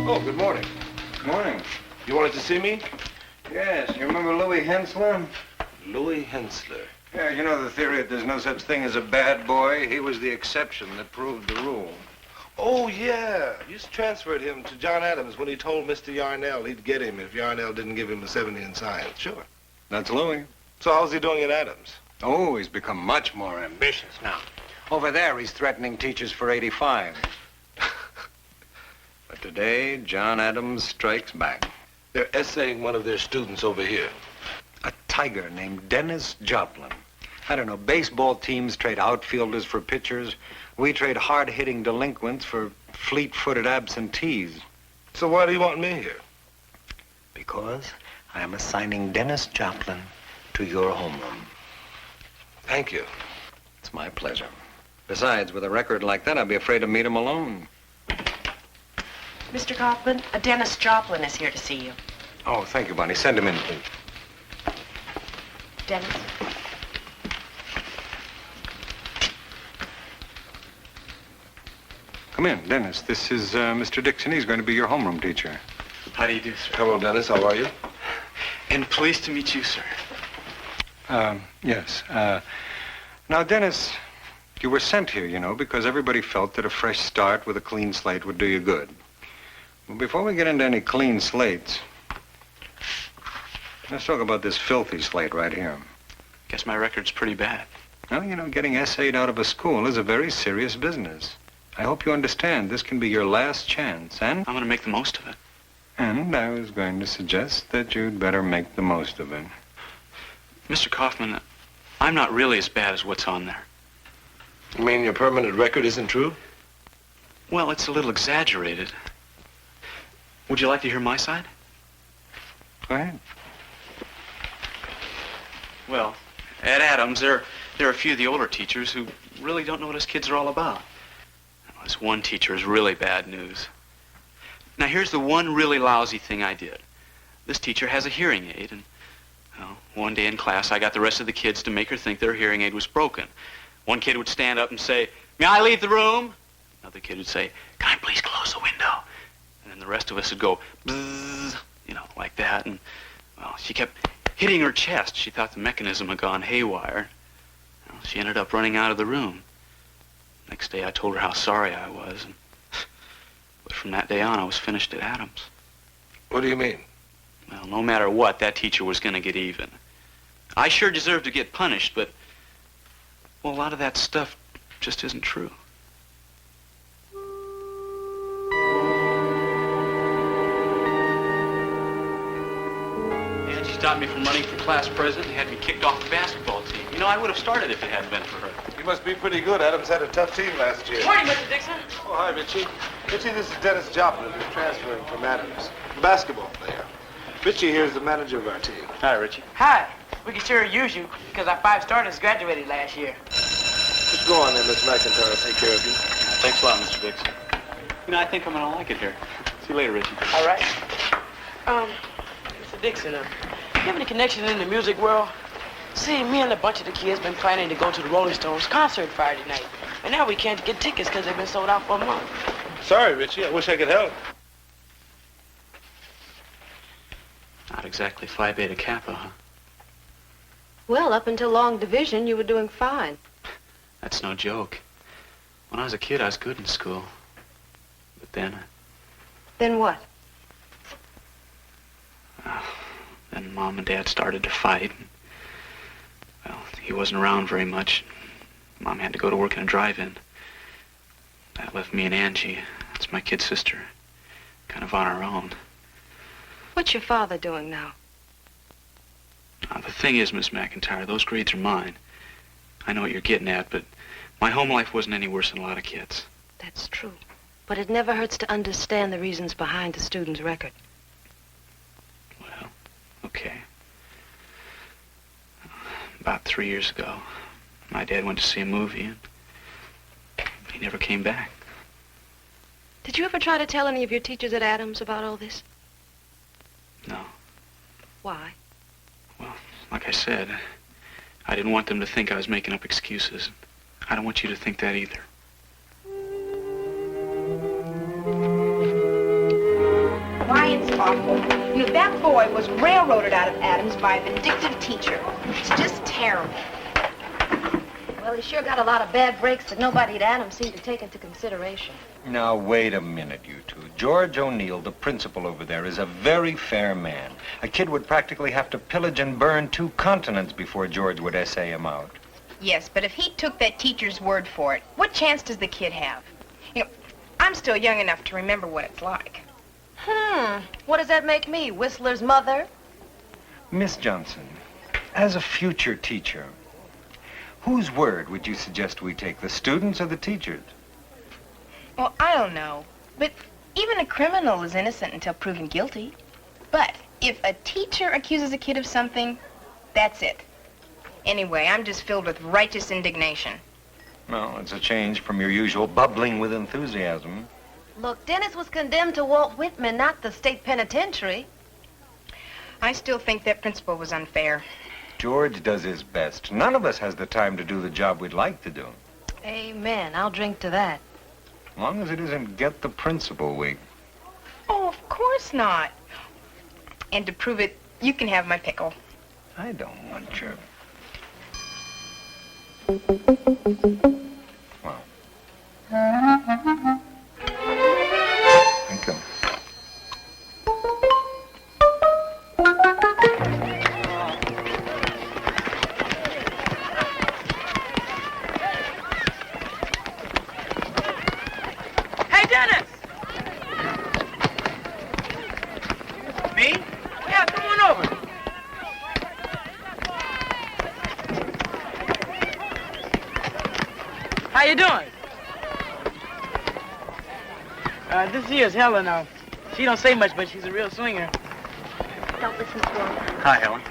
Oh, good morning. Morning. You wanted to see me? Yes, you remember Louis Hensler? Louis Hensler. Yeah, you know the theory that there's no such thing as a bad boy? He was the exception that proved the rule. Oh, yeah. You transferred him to John Adams when he told Mr. Yarnell he'd get him if Yarnell didn't give him a 70 in science. Sure. That's Louis. So how's he doing at Adams? Oh, he's become much more ambitious now. Over there, he's threatening teachers for 85. But today, John Adams strikes back. They're essaying one of their students over here. A tiger named Dennis Joplin. I don't know, baseball teams trade outfielders for pitchers. We trade hard-hitting delinquents for fleet-footed absentees. So why do you want me here? Because I am assigning Dennis Joplin to your homeroom. Thank you. It's my pleasure. Besides, with a record like that, I'd be afraid to meet him alone. Mr. Kaufman, Dennis Joplin is here to see you. Oh, thank you, Bonnie. Send him in, please. Dennis? Come in, Dennis. This is Mr. Dixon. He's going to be your homeroom teacher. How do you do, sir? Hello, Dennis. How are you? And pleased to meet you, sir. Yes. Now, Dennis, you were sent here, you know, because everybody felt that a fresh start with a clean slate would do you good. Well, before we get into any clean slates, let's talk about this filthy slate right here. Guess my record's pretty bad. Well, you know, getting essayed out of a school is a very serious business. I hope you understand this can be your last chance, and... I'm going to make the most of it. And I was going to suggest that you'd better make the most of it. Mr. Kaufman, I'm not really as bad as what's on there. You mean your permanent record isn't true? Well, it's a little exaggerated. Would you like to hear my side? Go ahead. Well, at Adams, there are a few of the older teachers who really don't know what us kids are all about. This one teacher is really bad news. Now, here's the one really lousy thing I did. This teacher has a hearing aid, and well, one day in class, I got the rest of the kids to make her think their hearing aid was broken. One kid would stand up and say, "May I leave the room?" Another kid would say, "Can I please close the window?" And then the rest of us would go, bzzz, you know, like that. And, well, she kept hitting her chest. She thought the mechanism had gone haywire. Well, she ended up running out of the room. Next day, I told her how sorry I was. But from that day on, I was finished at Adams. What do you mean? Well, no matter what, that teacher was going to get even. I sure deserved to get punished, but, well, a lot of that stuff just isn't true. And she stopped me from running for class president and had me kicked off the basketball team. You know, I would have started if it hadn't been for her. You must be pretty good. Adams had a tough team last year. Morning, Mr. Dixon. Oh, hi, Richie. Richie, this is Dennis Joplin, who's transferring from Adams. The basketball player. Richie here is the manager of our team. Hi, Richie. Hi. We can sure use you because our 5 starters graduated last year. Just go on then, Miss McIntyre. I'll take care of you. Thanks a lot, Mr. Dixon. You know, I think I'm going to like it here. See you later, Richie. All right. Mr. Dixon, you have any connection in the music world? See, me and a bunch of the kids been planning to go to the Rolling Stones concert Friday night. And now we can't get tickets because they've been sold out for a month. Sorry, Richie. I wish I could help. Not exactly Phi Beta Kappa, huh? Well, up until long division, you were doing fine. That's no joke. When I was a kid, I was good in school. But then... Then what? Then Mom and Dad started to fight. Well, he wasn't around very much. Mom had to go to work in a drive-in. That left me and Angie, that's my kid sister, kind of on our own. What's your father doing now? The thing is, Miss McIntyre, those grades are mine. I know what you're getting at, but my home life wasn't any worse than a lot of kids. That's true. But it never hurts to understand the reasons behind the student's record. Well, okay. About 3 years ago, my dad went to see a movie, and he never came back. Did you ever try to tell any of your teachers at Adams about all this? No. Why? Well, like I said, I didn't want them to think I was making up excuses. I don't want you to think that either. awful. You know, that boy was railroaded out of Adams by a vindictive teacher. It's just terrible. Well, he sure got a lot of bad breaks that nobody at Adams seemed to take into consideration. Now, wait a minute, you two. George O'Neill, the principal over there, is a very fair man. A kid would practically have to pillage and burn 2 continents before George would essay him out. Yes, but if he took that teacher's word for it, what chance does the kid have? You know, I'm still young enough to remember what it's like. What does that make me, Whistler's mother? Miss Johnson, as a future teacher, whose word would you suggest we take, the students or the teachers? Well, I don't know, but even a criminal is innocent until proven guilty. But if a teacher accuses a kid of something, that's it. Anyway, I'm just filled with righteous indignation. Well, it's a change from your usual bubbling with enthusiasm. Look, Dennis was condemned to Walt Whitman, not the state penitentiary. I still think that principal was unfair. George does his best. None of us has the time to do the job we'd like to do. Amen. I'll drink to that. As long as it isn't get the principal week. Oh, of course not. And to prove it, you can have my pickle. I don't want your... Well. Thank you. Hey, Dennis! Me? Yeah, come on over. How you doing? This here's Helen. She don't say much, but she's a real swinger. Don't listen to him. Hi, Helen.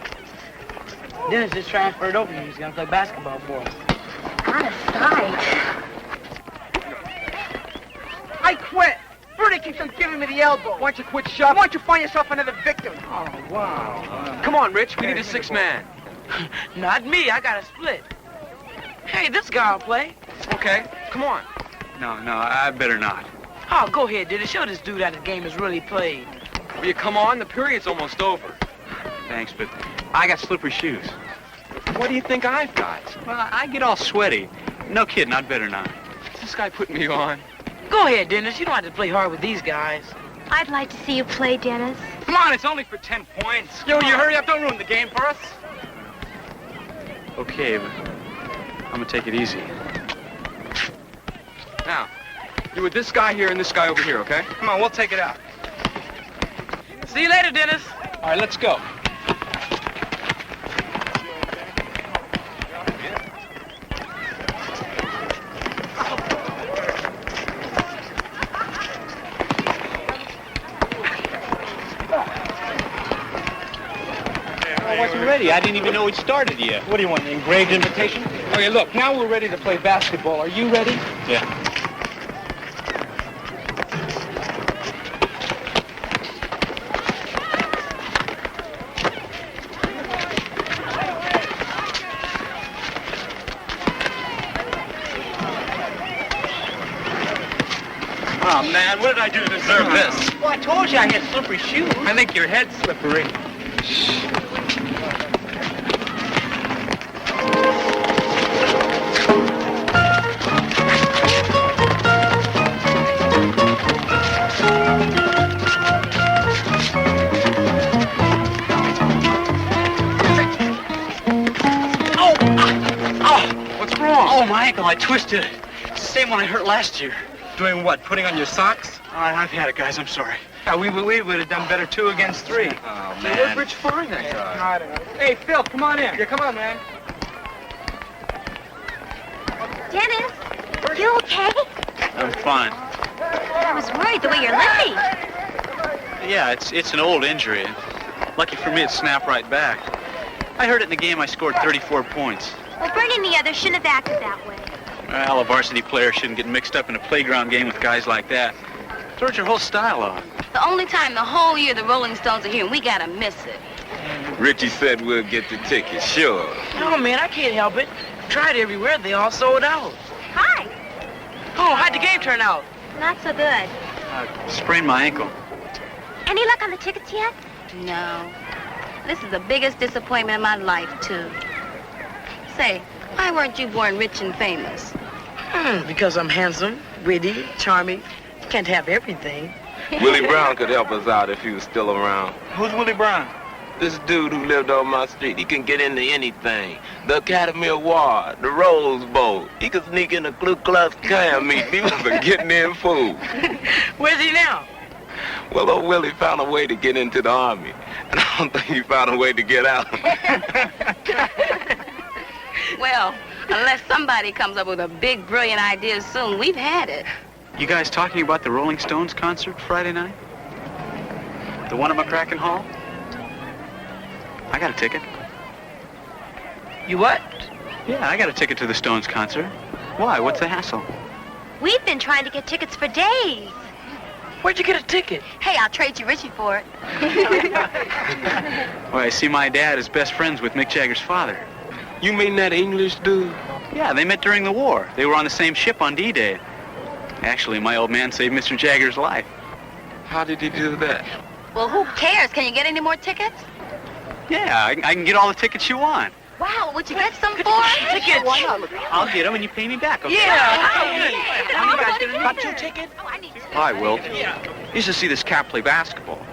Dennis just transferred over here. He's gonna play basketball for us. Out of sight. I quit. Bertie keeps on giving me the elbow. Why don't you quit shoving? Why don't you find yourself another victim? Oh, wow. Come on, Rich. We need a 6-man. Not me. I got a split. Hey, this guy will play. Okay. Come on. No, I better not. Oh, go ahead, Dennis. Show this dude how the game is really played. Will you come on? The period's almost over. Thanks, but I got slippery shoes. What do you think I've got? Well, I get all sweaty. No kidding, I'd better not. Is this guy putting me on? Go ahead, Dennis. You don't have to play hard with these guys. I'd like to see you play, Dennis. Come on, it's only for 10 points. Yo, you hurry up. Don't ruin the game for us. Okay, but I'm gonna take it easy. Now, you're with this guy here and this guy over here, okay? Come on, we'll take it out. See you later, Dennis. All right, let's go. I wasn't ready. I didn't even know it started yet. What do you want, an engraved invitation? Okay, look, now we're ready to play basketball. Are you ready? Yeah. Oh, man, what did I do to deserve this? Well, I told you I had slippery shoes. I think your head's slippery. What's wrong? Oh, my ankle, I twisted it. It's the same one I hurt last year. Doing what? Putting on your socks? I've had it, guys. I'm sorry. Yeah, we believe we'd have done better 2 against 3. Oh, Where'd man. Rich find that guy? I don't know. Hey, Phil, come on in. Yeah, come on, man. Dennis, you okay? I'm fine. I was worried the way you're limping. Yeah, it's an old injury. Lucky for me, it snapped right back. I heard it in the game I scored 34 points. Well, Bernie and the others shouldn't have acted that way. Well, a varsity player shouldn't get mixed up in a playground game with guys like that. Throws your whole style off. The only time the whole year the Rolling Stones are here, and we gotta miss it. Richie said we'll get the tickets, sure. No, man, I can't help it. Tried everywhere. They all sold out. Hi. Oh, how'd the game turn out? Not so good. Sprained my ankle. Any luck on the tickets yet? No. This is the biggest disappointment of my life, too. Say, why weren't you born rich and famous? Because I'm handsome, witty, charming. Can't have everything. Willie Brown could help us out if he was still around. Who's Willie Brown? This dude who lived on my street, he can get into anything. The Academy Award, the Rose Bowl. He could sneak in a Ku Klux Klan meeting. He was a getting in fool. Where's he now? Well, old Willie found a way to get into the Army. And I don't think he found a way to get out. Well, unless somebody comes up with a big, brilliant idea soon, we've had it. You guys talking about the Rolling Stones concert Friday night? The one at McCracken Hall? I got a ticket. You what? Yeah, I got a ticket to the Stones concert. Why? What's the hassle? We've been trying to get tickets for days. Where'd you get a ticket? Hey, I'll trade you Richie for it. Well, I see my dad is best friends with Mick Jagger's father. You mean that English dude? Yeah, they met during the war. They were on the same ship on D-Day. Actually, my old man saved Mr. Jagger's life. How did he do that? Well, who cares? Can you get any more tickets? Yeah, I can get all the tickets you want. Wow, would you get some for us? Tickets. Why not? I'll get them and you pay me back, okay? Got your ticket? Hi, Wilt. Used to see this cat play basketball.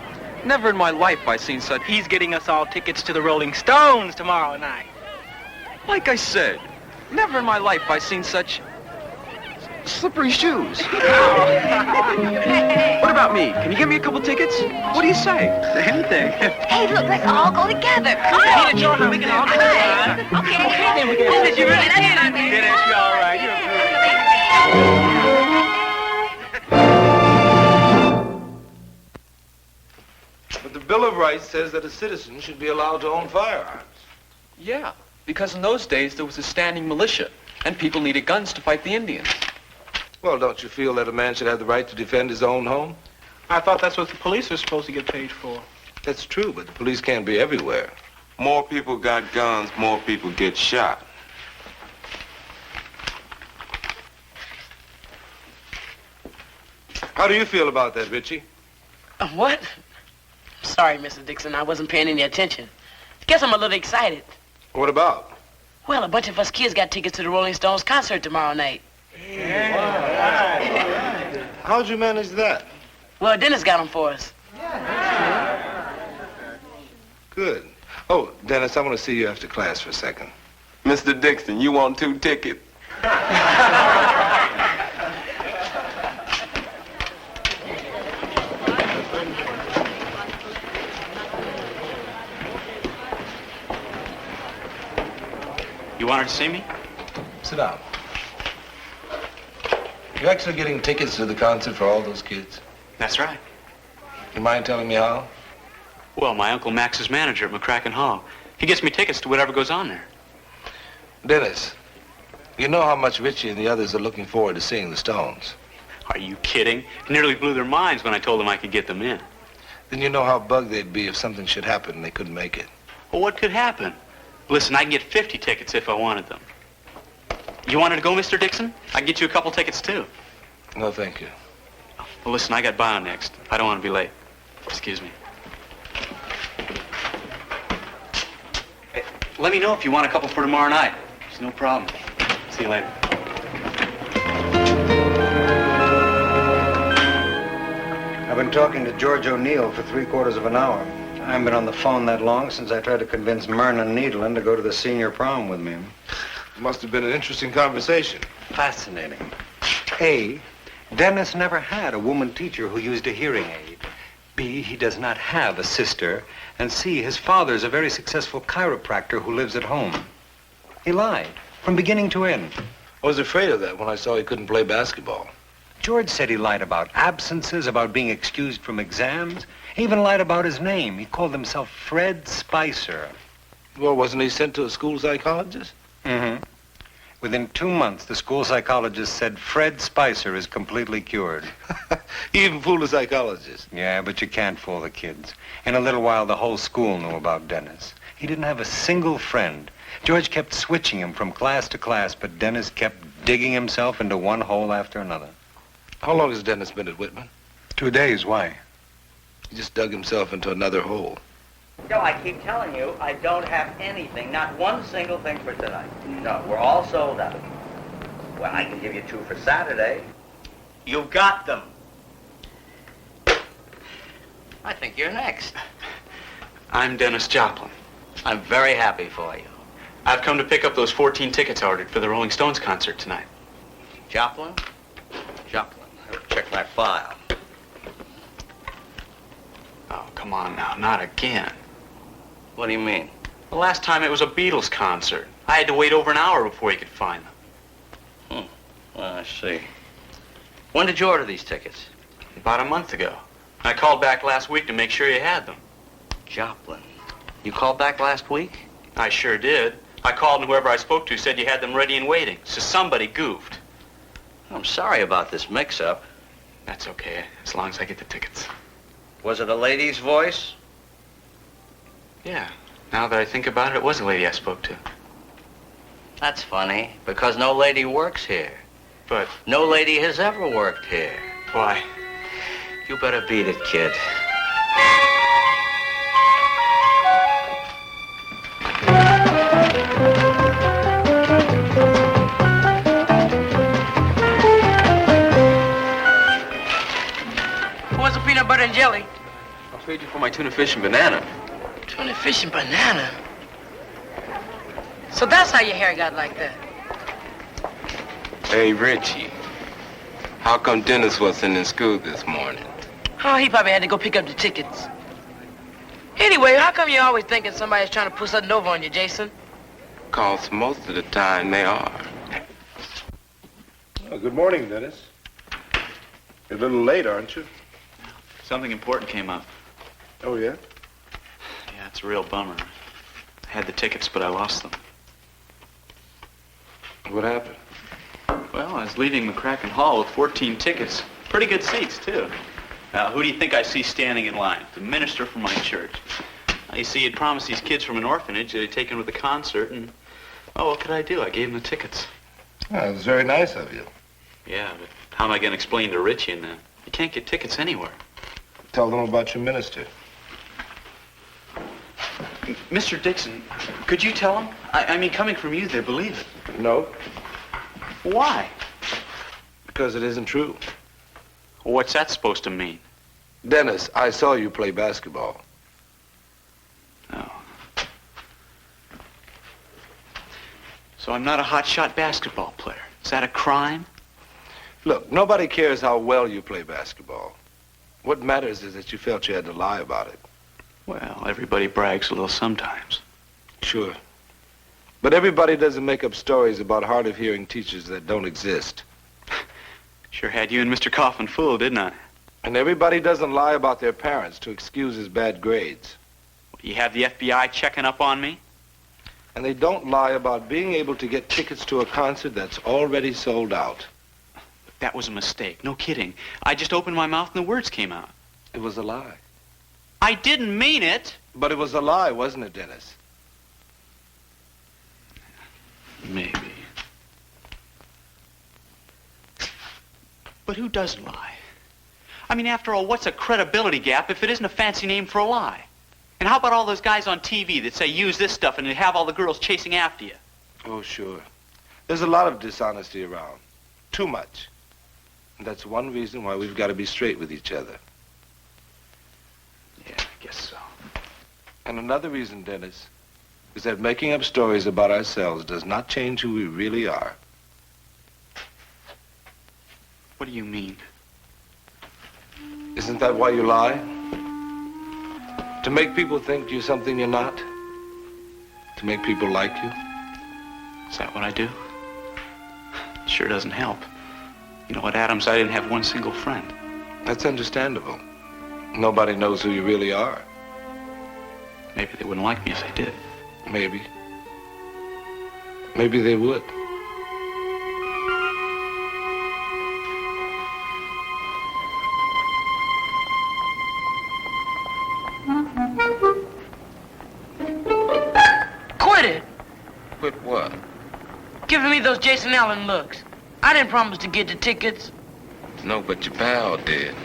Never in my life I seen such... He's getting us all tickets to the Rolling Stones tomorrow night. Like I said, never in my life I seen such... slippery shoes. What about me? Can you give me a couple tickets? What do you say? Anything. Hey, look, let's all go together. Come on. We can all go. Okay. Did you really did it? Dennis, you're all right. You're But the Bill of Rights says that a citizen should be allowed to own firearms. Yeah, because in those days there was a standing militia, and people needed guns to fight the Indians. Well, don't you feel that a man should have the right to defend his own home? I thought that's what the police are supposed to get paid for. That's true, but the police can't be everywhere. More people got guns, more people get shot. How do you feel about that, Richie? What? Sorry, Mr. Dixon, I wasn't paying any attention. Guess I'm a little excited. What about? Well, a bunch of us kids got tickets to the Rolling Stones concert tomorrow night. How'd you manage that? Well, Dennis got them for us. Good. Oh, Dennis, I want to see you after class for a second. Mr. Dixon, you want 2 tickets? You want her to see me? Sit down. You actually getting tickets to the concert for all those kids? That's right. You mind telling me how? Well, my Uncle Max is manager at McCracken Hall. He gets me tickets to whatever goes on there. Dennis, you know how much Richie and the others are looking forward to seeing the Stones. Are you kidding? It nearly blew their minds when I told them I could get them in. Then you know how bugged they'd be if something should happen and they couldn't make it. Well, what could happen? Listen, I can get 50 tickets if I wanted them. You wanted to go, Mr. Dixon? I can get you a couple tickets, too. No, thank you. Well, listen, I got bio next. I don't want to be late. Excuse me. Hey, let me know if you want a couple for tomorrow night. It's no problem. See you later. I've been talking to George O'Neill for 3/4 of an hour. I haven't been on the phone that long since I tried to convince Myrna Needland to go to the senior prom with me. It must have been an interesting conversation. Fascinating. A, Dennis never had a woman teacher who used a hearing aid. B, he does not have a sister. And C, his father's a very successful chiropractor who lives at home. He lied from beginning to end. I was afraid of that when I saw he couldn't play basketball. George said he lied about absences, about being excused from exams. He even lied about his name. He called himself Fred Spicer. Well, wasn't he sent to a school psychologist? Mm-hmm. Within 2 months, the school psychologist said Fred Spicer is completely cured. He even fooled a psychologist. Yeah, but you can't fool the kids. In a little while, the whole school knew about Dennis. He didn't have a single friend. George kept switching him from class to class, but Dennis kept digging himself into one hole after another. How long has Dennis been at Whitman? 2 days. Why? He just dug himself into another hole. Joe, I keep telling you, I don't have anything, not one single thing for tonight. No, we're all sold out. Well, I can give you 2 for Saturday. You've got them. I think you're next. I'm Dennis Joplin. I'm very happy for you. I've come to pick up those 14 tickets I ordered for the Rolling Stones concert tonight. Joplin? Joplin. I'll check my file. Oh, come on now, not again. What do you mean? The last time it was a Beatles concert. I had to wait over an hour before you could find them. Well, I see. When did you order these tickets? About a month ago. I called back last week to make sure you had them. Joplin. You called back last week? I sure did. I called and whoever I spoke to said you had them ready and waiting. So somebody goofed. I'm sorry about this mix-up. That's okay, as long as I get the tickets. Was it a lady's voice? Yeah. Now that I think about it, it was a lady I spoke to. That's funny, because no lady works here. But no lady has ever worked here. Why? You better beat it, kid. Who wants a peanut butter and jelly? I'll trade you for my tuna fish and banana. Tuna fish and banana? So that's how your hair got like that? Hey, Richie. How come Dennis wasn't in school this morning? Oh, he probably had to go pick up the tickets. Anyway, how come you're always thinking somebody's trying to put something over on you, Jason? 'Cause most of the time they are. Oh, good morning, Dennis. You're a little late, aren't you? Something important came up. Oh, yeah? Yeah, it's a real bummer. I had the tickets, but I lost them. What happened? Well, I was leaving McCracken Hall with 14 tickets. Pretty good seats, too. Now, who do you think I see standing in line? The minister from my church. You see, he'd promised these kids from an orphanage that he'd take them to the concert, and, oh, what could I do? I gave them the tickets. Oh, it was very nice of you. Yeah, but how am I going to explain to Richie and them? You can't get tickets anywhere. Tell them about your minister. Mr. Dixon, could you tell them? I mean, coming from you, they believe it. No, Why? because it isn't true. What's that supposed to mean? Dennis, I saw you play basketball. Oh. So I'm not a hotshot basketball player. Is that a crime? Look, nobody cares how well you play basketball. What matters is that you felt you had to lie about it. Well, everybody brags a little sometimes. Sure. But everybody doesn't make up stories about hard-of-hearing teachers that don't exist. Sure had you and Mr. Coughlin fooled, didn't I? And everybody doesn't lie about their parents to excuse his bad grades. You have the FBI checking up on me? And they don't lie about being able to get tickets to a concert that's already sold out. That was a mistake. No kidding. I just opened my mouth and the words came out. It was a lie. I didn't mean it. But it was a lie, wasn't it, Dennis? Maybe. But who does lie? I mean, after all, what's a credibility gap if it isn't a fancy name for a lie? And how about all those guys on TV that say use this stuff and they have all the girls chasing after you? Oh, sure. There's a lot of dishonesty around. Too much. And that's one reason why we've got to be straight with each other. Yeah, I guess so. And another reason, Dennis, is that making up stories about ourselves does not change who we really are. What do you mean? Isn't that why you lie? To make people think you're something you're not? To make people like you? Is that what I do? It sure doesn't help. You know what, Adams? I didn't have one single friend. That's understandable. Nobody knows who you really are. Maybe they wouldn't like me if they did. Maybe. Maybe they would. Quit it. Quit what? Giving me those Jason Allen looks. I didn't promise to get the tickets. No, but your pal did.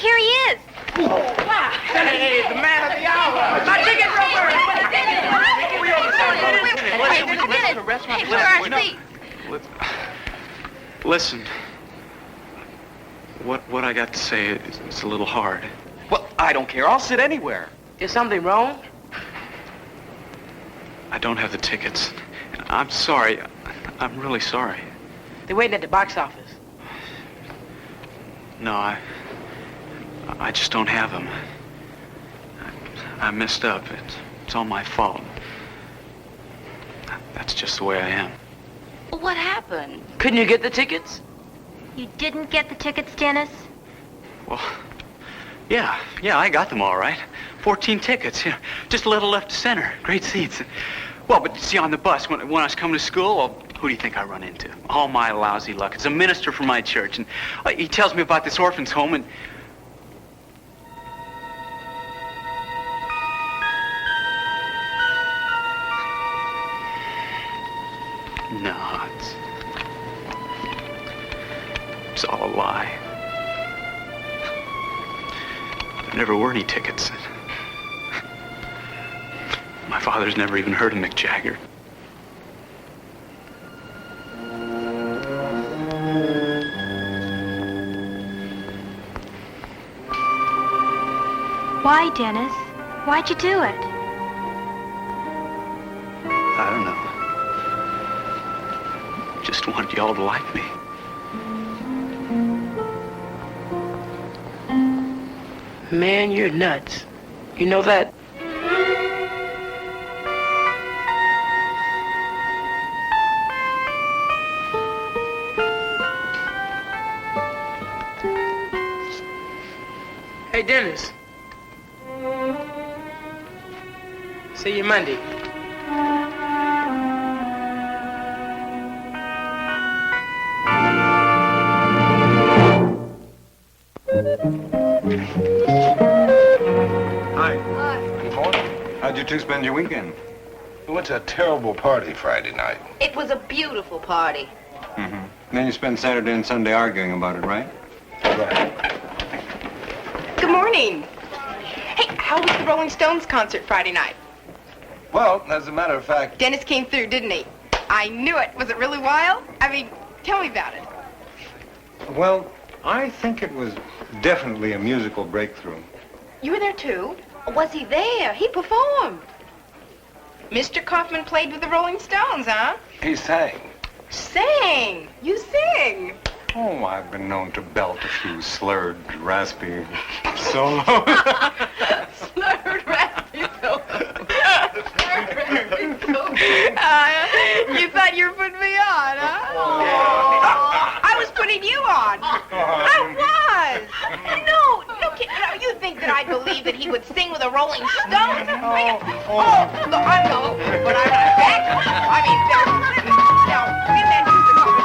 here he is. Hey, the man of the hour. My ticket, Robert. Hey, where are our seats? Listen. What I got to say is a little hard. Well, I don't care. I'll sit anywhere. Is something wrong? I don't have the tickets. I'm sorry. I'm really sorry. They're waiting at the box office. No, I just don't have them. I messed up. It's all my fault. That's just the way I am. What happened? Couldn't you get the tickets? You didn't get the tickets, Dennis? Well, yeah, I got them all right. 14 tickets, just a little left to center. Great seats. Well, but see, on the bus, when I was coming to school, well, who do you think I run into? All my lousy luck. It's a minister from my church, and he tells me about this orphan's home, and... No, it's all a lie. There never were any tickets. My father's never even heard of Mick Jagger. Why, Dennis? Why'd you do it? I don't know. Just wanted y'all to like me. Man, you're nuts. You know that? Hey, Dennis. See you Monday. How'd you two spend your weekend? We went to a terrible party Friday night. It was a beautiful party. Mm-hmm. Then you spend Saturday and Sunday arguing about it, right? Right. Good morning. Hey, how was the Rolling Stones concert Friday night? Well, as a matter of fact... Dennis came through, didn't he? I knew it. Was it really wild? I mean, tell me about it. Well, I think it was definitely a musical breakthrough. You were there, too? Was he there? He performed. Mr. Kaufman played with the Rolling Stones, huh? He sang. Sang! You sing! Oh, I've been known to belt a few slurred, raspy solos. Slurred, raspy solos. Slurred, raspy solos. You thought you were putting me on, huh? I was putting you on. I was. No, kid. You think that I believe that he would sing with the Rolling Stones? No, I know, but I'm not back. I mean, now, get that music over there.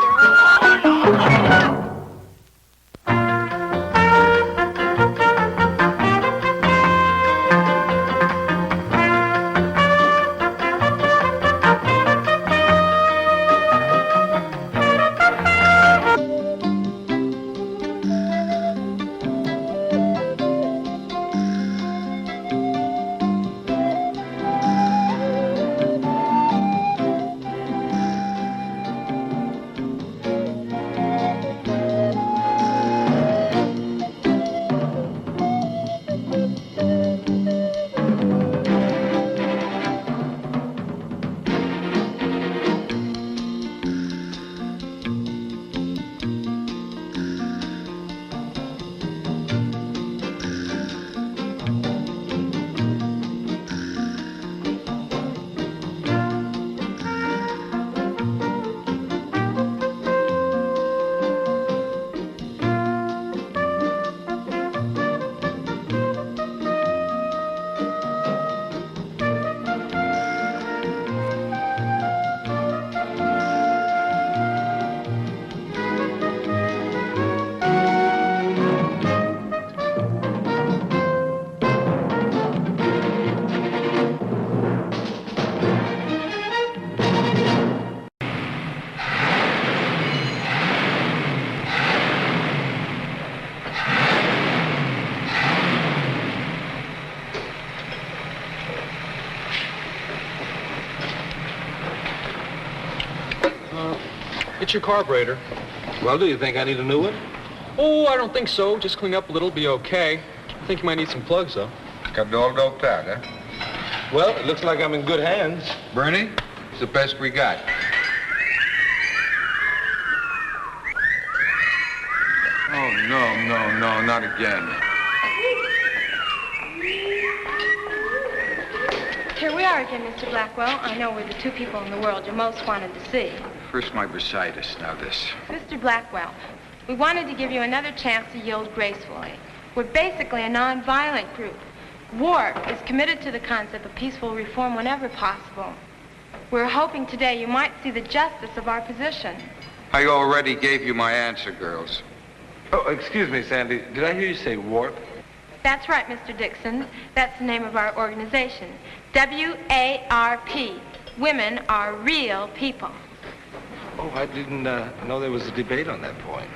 It's your carburetor. Well, do you think I need a new one? Oh, I don't think so. Just clean up a little, be okay. I think you might need some plugs, though. Got it all doped out, huh? Well, it looks like I'm in good hands. Bernie, it's the best we got. Oh, no, not again. Here we are again, Mr. Blackwell. I know we're the two people in the world you most wanted to see. First my bursitis, now this. Mr. Blackwell, we wanted to give you another chance to yield gracefully. We're basically a non-violent group. WARP is committed to the concept of peaceful reform whenever possible. We're hoping today you might see the justice of our position. I already gave you my answer, girls. Oh, excuse me, Sandy. Did I hear you say warp? That's right, Mr. Dixon. That's the name of our organization. W-A-R-P. Women are real people. Oh, I didn't know there was a debate on that point.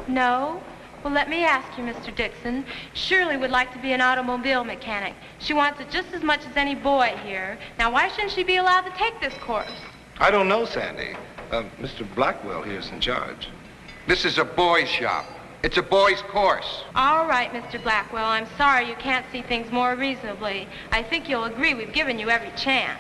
No? Well, let me ask you, Mr. Dixon. Shirley would like to be an automobile mechanic. She wants it just as much as any boy here. Now, why shouldn't she be allowed to take this course? I don't know, Sandy. Mr. Blackwell here is in charge. This is a boys' shop. It's a boys' course. All right, Mr. Blackwell. I'm sorry you can't see things more reasonably. I think you'll agree we've given you every chance.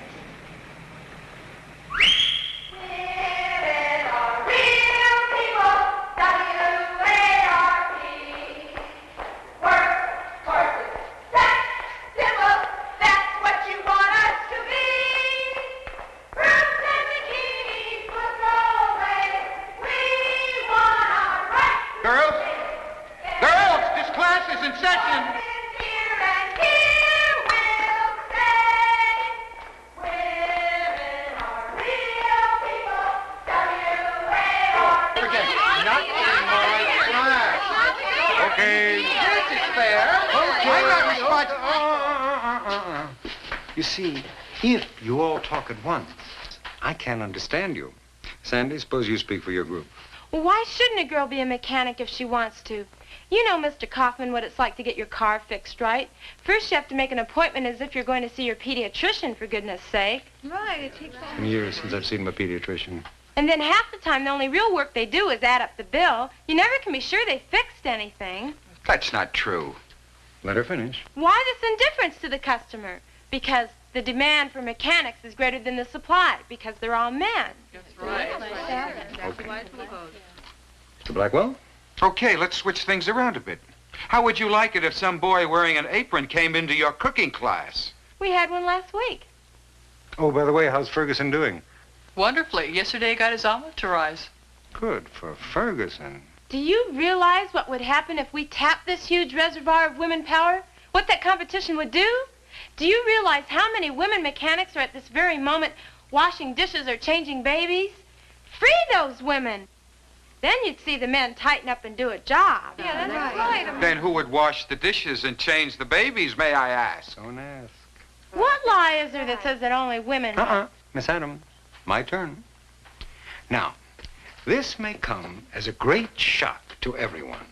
You see, if you all talk at once, I can't understand you. Sandy, suppose you speak for your group. Well, why shouldn't a girl be a mechanic if she wants to? You know, Mr. Kaufman, what it's like to get your car fixed, right? First, you have to make an appointment as if you're going to see your pediatrician, for goodness sake. Right, it takes It's been years since I've seen my pediatrician. And then half the time, the only real work they do is add up the bill. You never can be sure they fixed anything. That's not true. Let her finish. Why this indifference to the customer? Because the demand for mechanics is greater than the supply, because they're all men. That's right. Okay. Mr. Blackwell? Okay, let's switch things around a bit. How would you like it if some boy wearing an apron came into your cooking class? We had one last week. Oh, by the way, how's Ferguson doing? Wonderfully. Yesterday he got his omelet to rise. Good for Ferguson. Do you realize what would happen if we tapped this huge reservoir of women power? What that competition would do? Do you realize how many women mechanics are at this very moment washing dishes or changing babies? Free those women. Then you'd see the men tighten up and do a job. Yeah, that's right. Then who would wash the dishes and change the babies, may I ask? Don't ask. What law is there that says that only women... Miss Adams, my turn. Now, this may come as a great shock to everyone,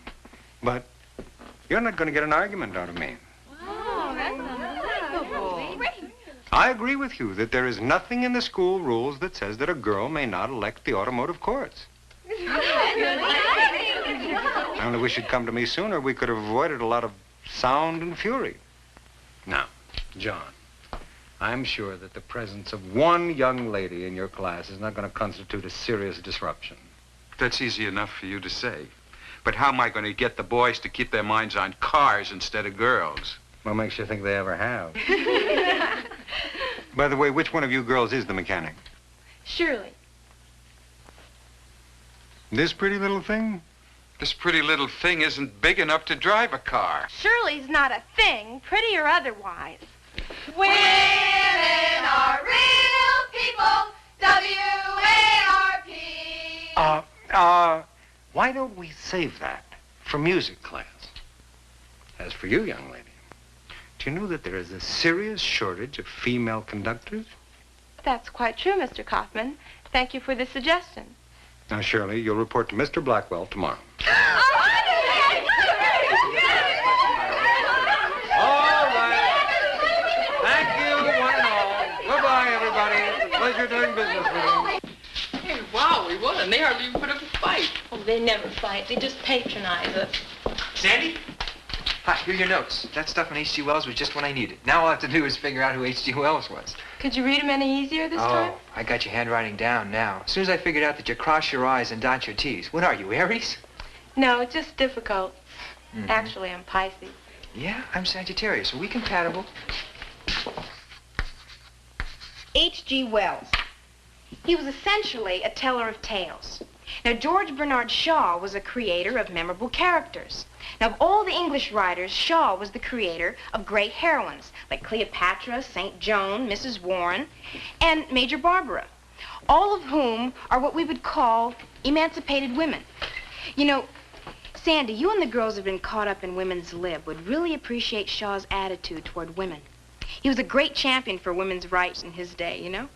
but you're not going to get an argument out of me. Oh, that's unbelievable. I agree with you that there is nothing in the school rules that says that a girl may not elect the automotive course. I only wish you'd come to me sooner. We could have avoided a lot of sound and fury. Now, John, I'm sure that the presence of one young lady in your class is not going to constitute a serious disruption. That's easy enough for you to say. But how am I going to get the boys to keep their minds on cars instead of girls? What makes you think they ever have? By the way, which one of you girls is the mechanic? Shirley. This pretty little thing? This pretty little thing isn't big enough to drive a car. Shirley's not a thing, pretty or otherwise. Women are real people. W-A-R-P. Why don't we save that for music class? As for you, young lady, do you know that there is a serious shortage of female conductors? That's quite true, Mr. Kaufman. Thank you for the suggestion. Now, Shirley, you'll report to Mr. Blackwell tomorrow. All right. Thank you, one and all. Goodbye, everybody. It's a pleasure doing business with you. Hey, wow, he was and they hardly even put up a fight. Oh, they never fight. They just patronize us. Sandy? Hi, here are your notes. That stuff on H.G. Wells was just what I needed. Now all I have to do is figure out who H.G. Wells was. Could you read them any easier this time? Oh, I got your handwriting down now. As soon as I figured out that you cross your I's and dot your T's. What are you, Aries? No, it's just difficult. Mhm. Actually, I'm Pisces. Yeah, I'm Sagittarius. Are we compatible? H.G. Wells. He was essentially a teller of tales. Now, George Bernard Shaw was a creator of memorable characters. Now, of all the English writers, Shaw was the creator of great heroines, like Cleopatra, St. Joan, Mrs. Warren, and Major Barbara, all of whom are what we would call emancipated women. You know, Sandy, you and the girls have been caught up in women's lib would really appreciate Shaw's attitude toward women. He was a great champion for women's rights in his day, you know?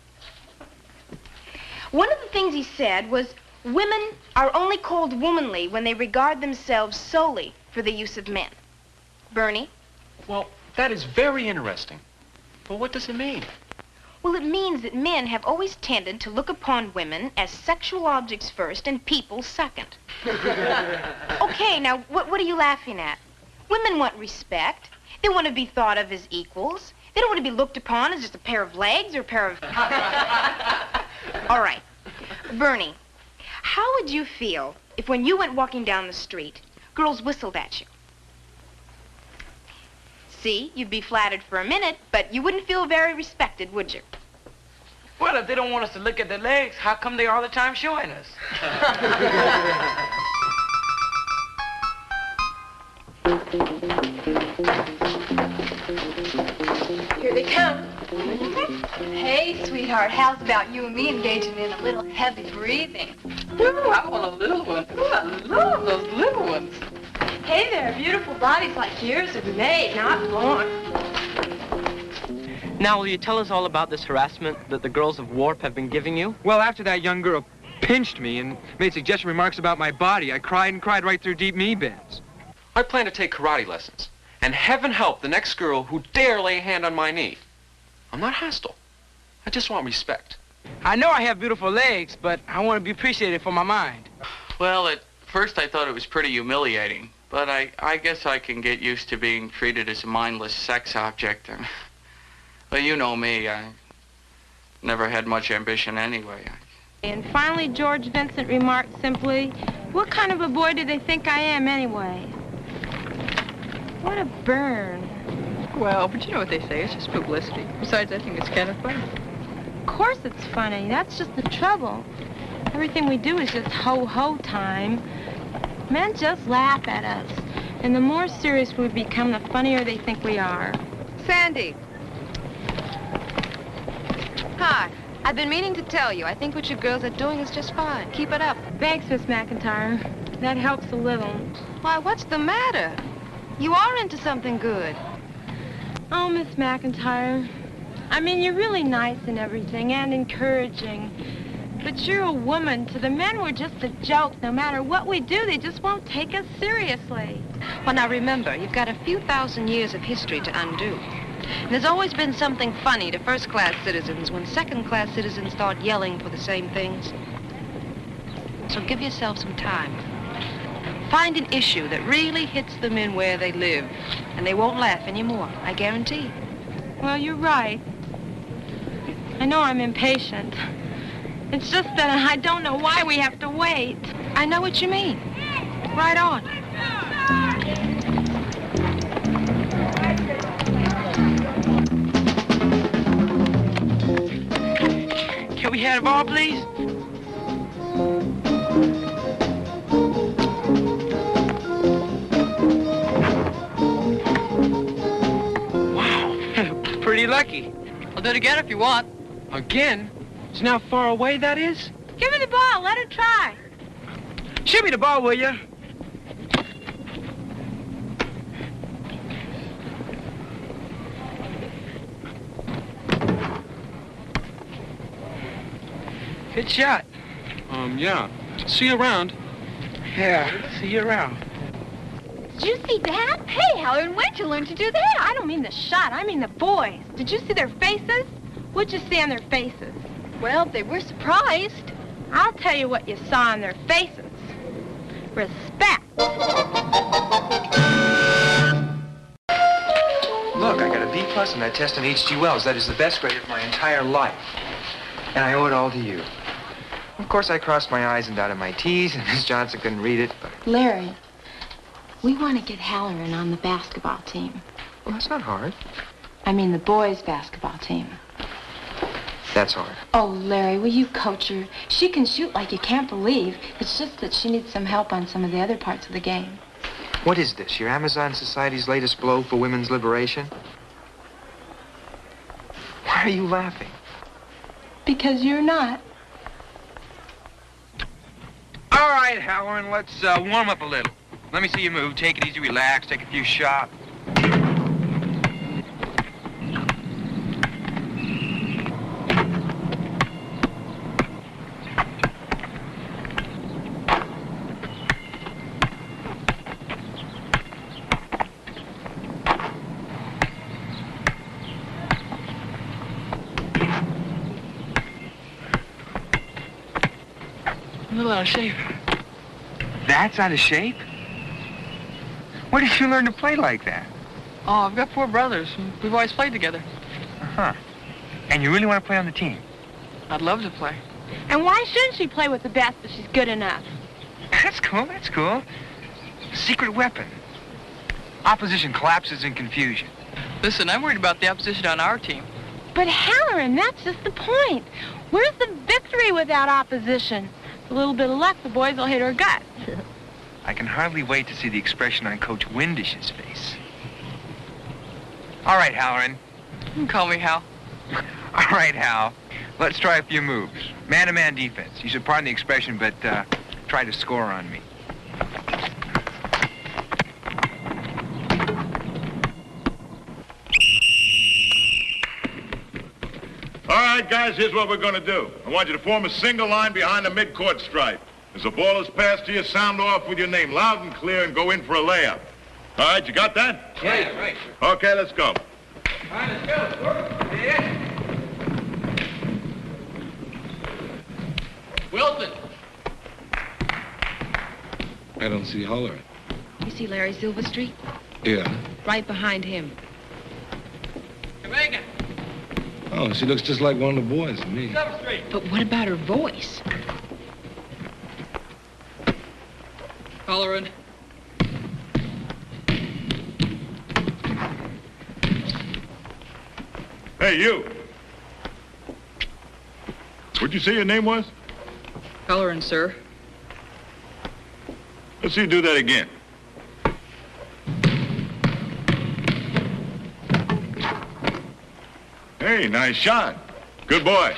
One of the things he said was, women are only called womanly when they regard themselves solely for the use of men. Bernie? Well, that is very interesting. But what does it mean? Well, it means that men have always tended to look upon women as sexual objects first and people second. Okay, now, what are you laughing at? Women want respect. They want to be thought of as equals. They don't want to be looked upon as just a pair of legs or a pair of... All right. Bernie, how would you feel if when you went walking down the street, girls whistled at you? See, you'd be flattered for a minute, but you wouldn't feel very respected, would you? Well, if they don't want us to look at their legs, how come they all the time showing us? Here they come. Hey, sweetheart, how's about you and me engaging in a little heavy breathing? Ooh, I want a little one. Ooh, I love those little ones. Hey there, beautiful bodies like yours are made, not born. Now, will you tell us all about this harassment that the girls of Warp have been giving you? Well, after that young girl pinched me and made suggestion remarks about my body, I cried and cried right through deep knee bends. I plan to take karate lessons. And heaven help the next girl who dare lay a hand on my knee. I'm not hostile. I just want respect. I know I have beautiful legs, but I want to be appreciated for my mind. Well, at first I thought it was pretty humiliating, but I guess I can get used to being treated as a mindless sex object. And, well, you know me, I never had much ambition anyway. And finally, George Vincent remarked simply, what kind of a boy do they think I am anyway? What a burn. Well, but you know what they say, it's just publicity. Besides, I think it's kind of funny. Of course it's funny. That's just the trouble. Everything we do is just ho-ho time. Men just laugh at us. And the more serious we become, the funnier they think we are. Sandy. Hi. I've been meaning to tell you, I think what you girls are doing is just fine. Keep it up. Thanks, Miss McIntyre. That helps a little. Why, what's the matter? You are into something good. Oh, Miss McIntyre. I mean, you're really nice and everything, and encouraging. But you're a woman. To the men, we're just a joke. No matter what we do, they just won't take us seriously. Well, now remember, you've got a few thousand years of history to undo. And there's always been something funny to first-class citizens when second-class citizens start yelling for the same things. So give yourself some time. Find an issue that really hits them in where they live, and they won't laugh anymore, I guarantee. Well, you're right. I know I'm impatient. It's just that I don't know why we have to wait. I know what you mean. Right on. Can we have a ball, please? Pretty lucky. I'll do it again if you want. Again? So now far away that is? Give me the ball. Let her try. Shoot me the ball, will you? Good shot. Yeah. See you around. Yeah, see you around. Did you see that? Hey, Helen, when'd you learn to do that? I don't mean the shot. I mean the boys. Did you see their faces? What'd you see on their faces? Well, they were surprised. I'll tell you what you saw on their faces. Respect. Look, I got a B+ on that test on H.G. Wells. That is the best grade of my entire life. And I owe it all to you. Of course, I crossed my I's and dotted my T's, and Miss Johnson couldn't read it, but... Larry, we want to get Halloran on the basketball team. Well, that's not hard. I mean the boys' basketball team. That's hard. Oh, Larry, will you coach her? She can shoot like you can't believe. It's just that she needs some help on some of the other parts of the game. What is this, your Amazon Society's latest blow for women's liberation? Why are you laughing? Because you're not. All right, Halloran, let's warm up a little. Let me see you move. Take it easy, relax, take a few shots. I'm a little out of shape. That's out of shape? Where did you learn to play like that? Oh, I've got 4 brothers. We've always played together. Uh-huh. And you really want to play on the team? I'd love to play. And why shouldn't she play with the best if she's good enough? That's cool, that's cool. Secret weapon. Opposition collapses in confusion. Listen, I'm worried about the opposition on our team. But Halloran, that's just the point. Where's the victory without opposition? A little bit of luck, the boys will hit her gut. I can hardly wait to see the expression on Coach Windish's face. All right, Halloran. You can call me Hal. All right, Hal. Let's try a few moves. Man-to-man defense. You should pardon the expression, but try to score on me. All right, guys, here's what we're going to do. I want you to form a single line behind the midcourt stripe. As the ball is passed to you, sound off with your name loud and clear and go in for a layup. All right, you got that? Yeah, right. Okay, let's go. All right, let's go. Yeah. Wilson! I don't see Halloran. You see Larry Silverstreet? Yeah. Right behind him. Jamaican! Oh, she looks just like one of the boys to me. Silverstreet! But what about her voice? Halloran. Hey, you. What'd you say your name was? Halloran, sir. Let's see you do that again. Hey, nice shot. Good boy.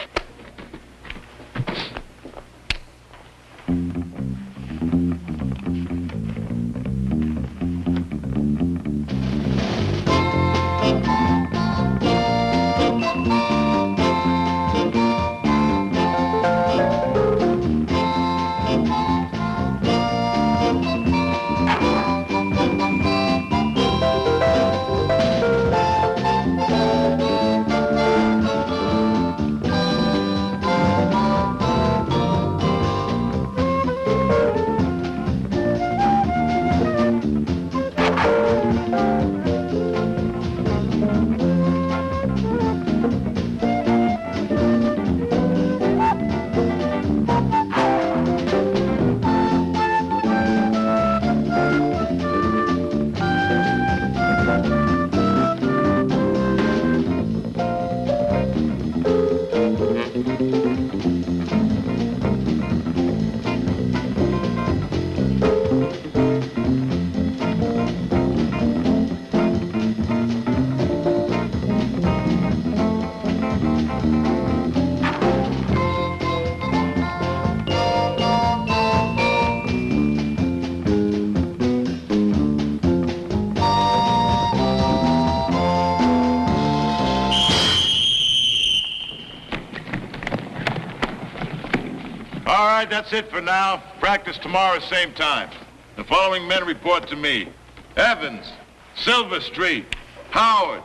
All right, that's it for now. Practice tomorrow, same time. The following men report to me. Evans, Silverstreet, Howard,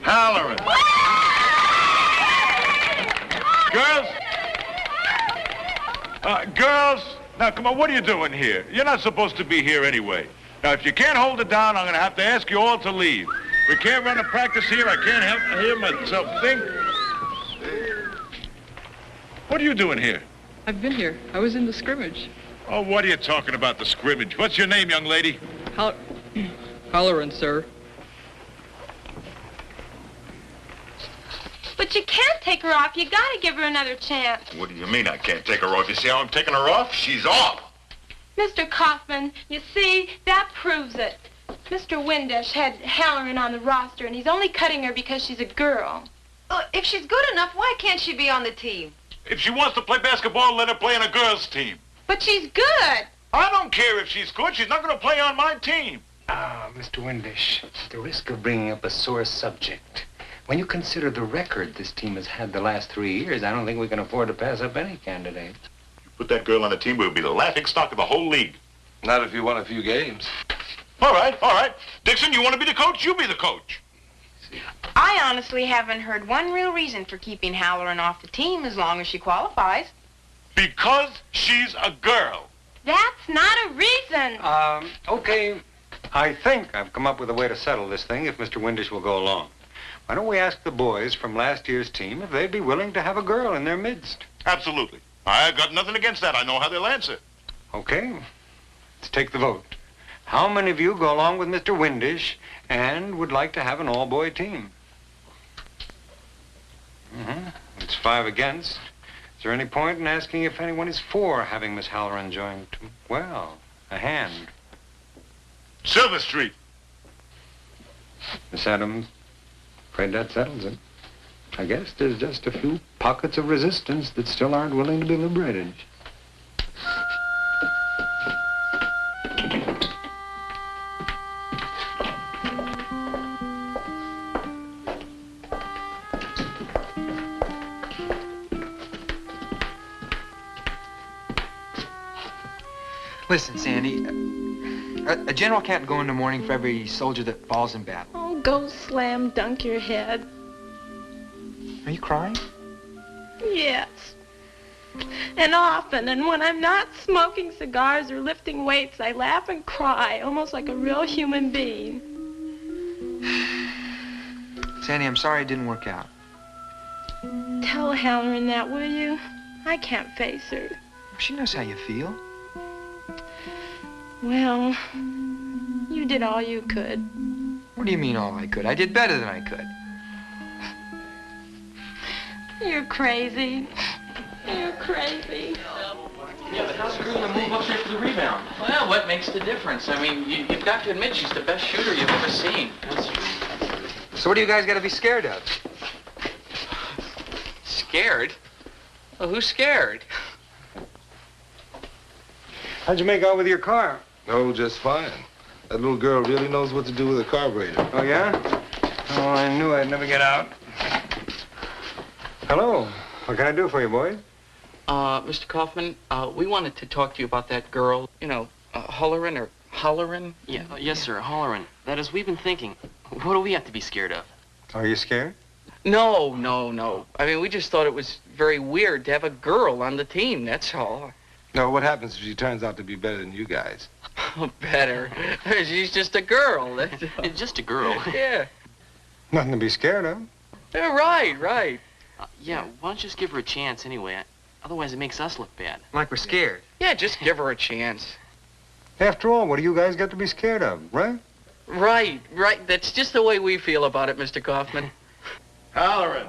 Halloran. Girls, Girls, now come on, what are you doing here? You're not supposed to be here anyway. Now, if you can't hold it down, I'm going to have to ask you all to leave. We can't run a practice here. I can't hear myself think. What are you doing here? I've been here. I was in the scrimmage. Oh, what are you talking about, the scrimmage? What's your name, young lady? Halloran, sir. But you can't take her off. You gotta give her another chance. What do you mean I can't take her off? You see how I'm taking her off? She's off. Mr. Kaufman, you see, that proves it. Mr. Windish had Halloran on the roster, and he's only cutting her because she's a girl. If she's good enough, why can't she be on the team? If she wants to play basketball, let her play on a girls' team. But she's good. I don't care if she's good. She's not going to play on my team. Mr. Windish, at the risk of bringing up a sore subject, when you consider the record this team has had the last 3 years, I don't think we can afford to pass up any candidate. You put that girl on the team, we'll be the laughing stock of the whole league. Not if you won a few games. All right, all right. Dixon, you want to be the coach? You be the coach. I honestly haven't heard one real reason for keeping Halloran off the team as long as she qualifies. Because she's a girl. That's not a reason. Okay. I think I've come up with a way to settle this thing if Mr. Windish will go along. Why don't we ask the boys from last year's team if they'd be willing to have a girl in their midst? Absolutely. I got nothing against that. I know how they'll answer. Okay. Let's take the vote. How many of you go along with Mr. Windish and would like to have an all-boy team? It's 5 against. Is there any point in asking if anyone is for having Miss Halloran join? Well, a hand. Silver Street. Miss Adams, afraid that settles it. I guess there's just a few pockets of resistance that still aren't willing to be liberated. Listen, Sandy, a general can't go into mourning for every soldier that falls in battle. Oh, go slam dunk your head. Are you crying? Yes. And often, and when I'm not smoking cigars or lifting weights, I laugh and cry, almost like a real human being. Sandy, I'm sorry it didn't work out. Tell Halloran that, will you? I can't face her. She knows how you feel. Well, you did all you could. What do you mean all I could? I did better than I could. You're crazy. You're crazy. Yeah, but how's Girl gonna move up there for the rebound? Well, what makes the difference? I mean, you've got to admit she's the best shooter you've ever seen. So what do you guys got to be scared of? Scared? Well, who's scared? How'd you make out with your car? Oh, just fine. That little girl really knows what to do with a carburetor. Oh, yeah? Oh, I knew I'd never get out. Hello. What can I do for you, boys? Mr. Kaufman, we wanted to talk to you about that girl, you know, Halloran or Halloran? Yeah, yes, sir, Halloran. That is, we've been thinking, what do we have to be scared of? Are you scared? No, no, no. I mean, we just thought it was very weird to have a girl on the team, that's all. No, what happens if she turns out to be better than you guys? Better. She's just a girl. It's just a girl. Yeah. Nothing to be scared of. Yeah, right, right. Yeah, why don't you just give her a chance anyway? Otherwise, it makes us look bad. Like we're scared. Yeah, just give her a chance. After all, what do you guys got to be scared of, right? Right, right. That's just the way we feel about it, Mr. Kaufman. Halloran.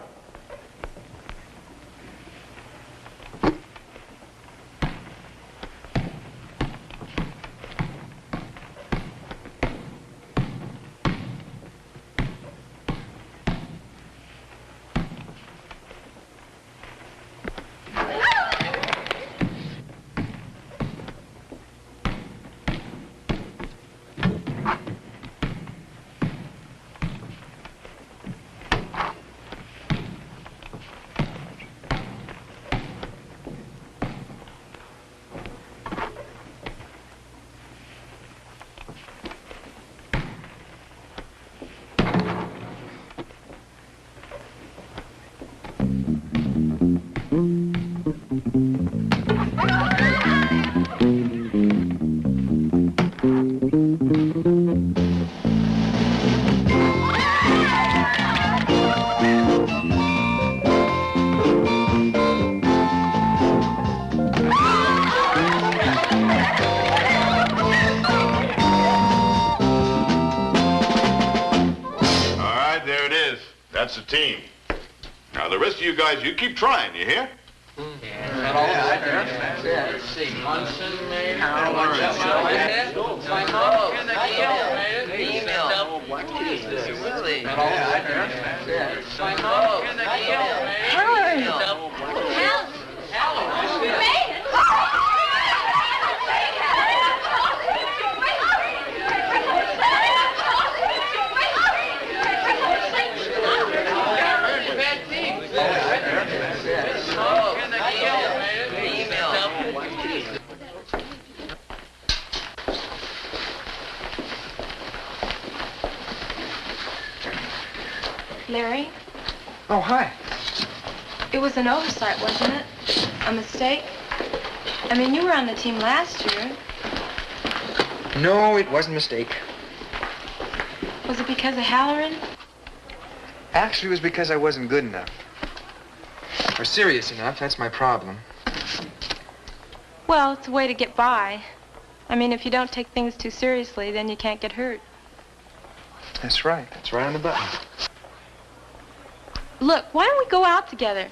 That's the team. Now, the rest of you guys, you keep trying, you hear? Let's see, Munson made Larry, Oh, hi. it was an oversight, wasn't it? A mistake? I mean, you were on the team last year. No, it wasn't a mistake. Was it because of Halloran? Actually, it was because I wasn't good enough. Or serious enough, that's my problem. Well, it's a way to get by. I mean, if you don't take things too seriously, then you can't get hurt. That's right. That's right on the button. Look, why don't we go out together?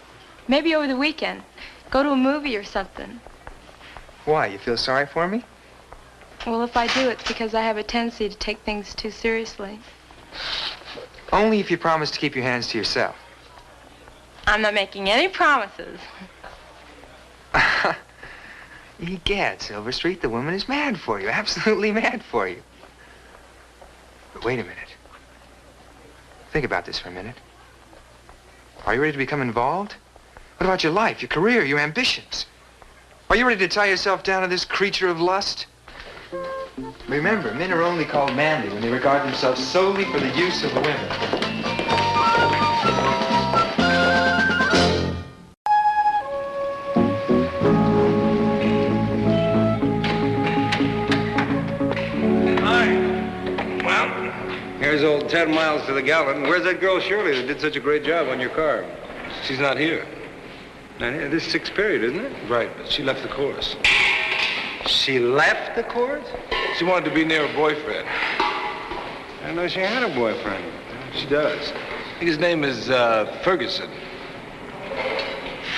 Maybe over the weekend. Go to a movie or something. Why, you feel sorry for me? Well, if I do, it's because I have a tendency to take things too seriously. Only if you promise to keep your hands to yourself. I'm not making any promises. Egad, Silver Street, the woman is mad for you. Absolutely mad for you. But wait a minute. Think about this for a minute. Are you ready to become involved? What about your life, your career, your ambitions? Are you ready to tie yourself down to this creature of lust? Remember, men are only called manly when they regard themselves solely for the use of women. Here's old 10 miles to the gallon. Where's that girl Shirley that did such a great job on your car? She's not here. Not here. This is 6th period, isn't it? Right, but she left the course. She left the course? She wanted to be near her boyfriend. I didn't know she had a boyfriend. She does. I think his name is Ferguson.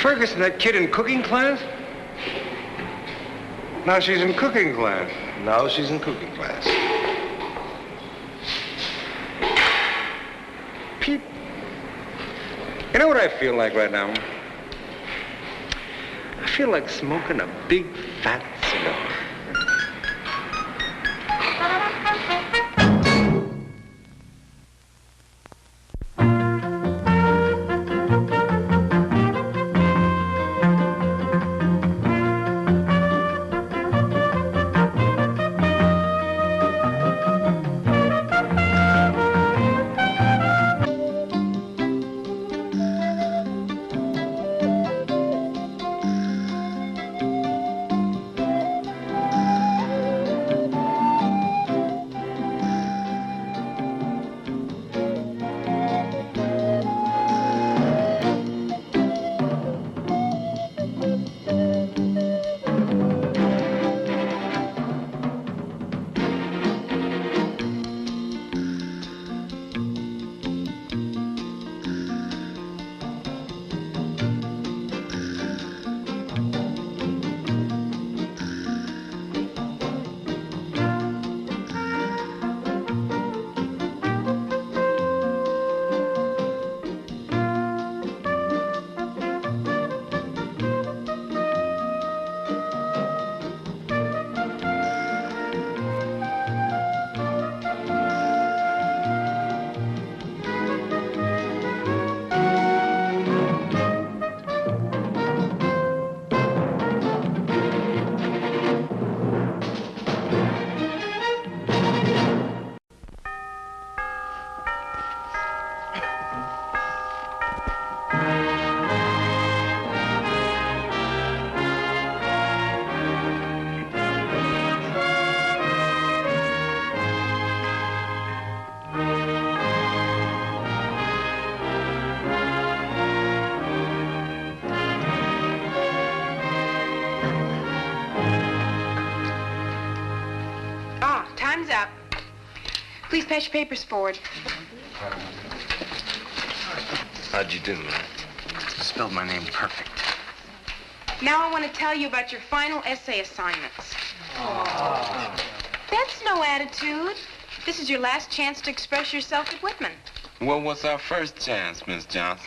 Ferguson, that kid in cooking class? Now she's in cooking class. No, she's in cooking class. Pete, you know what I feel like right now? I feel like smoking a big, fat cigar. Please pass your papers forward. How'd you do, man? Spelled my name perfect. Now I want to tell you about your final essay assignments. That's no attitude. This is your last chance to express yourself at Whitman. What was our first chance, Miss Johnson?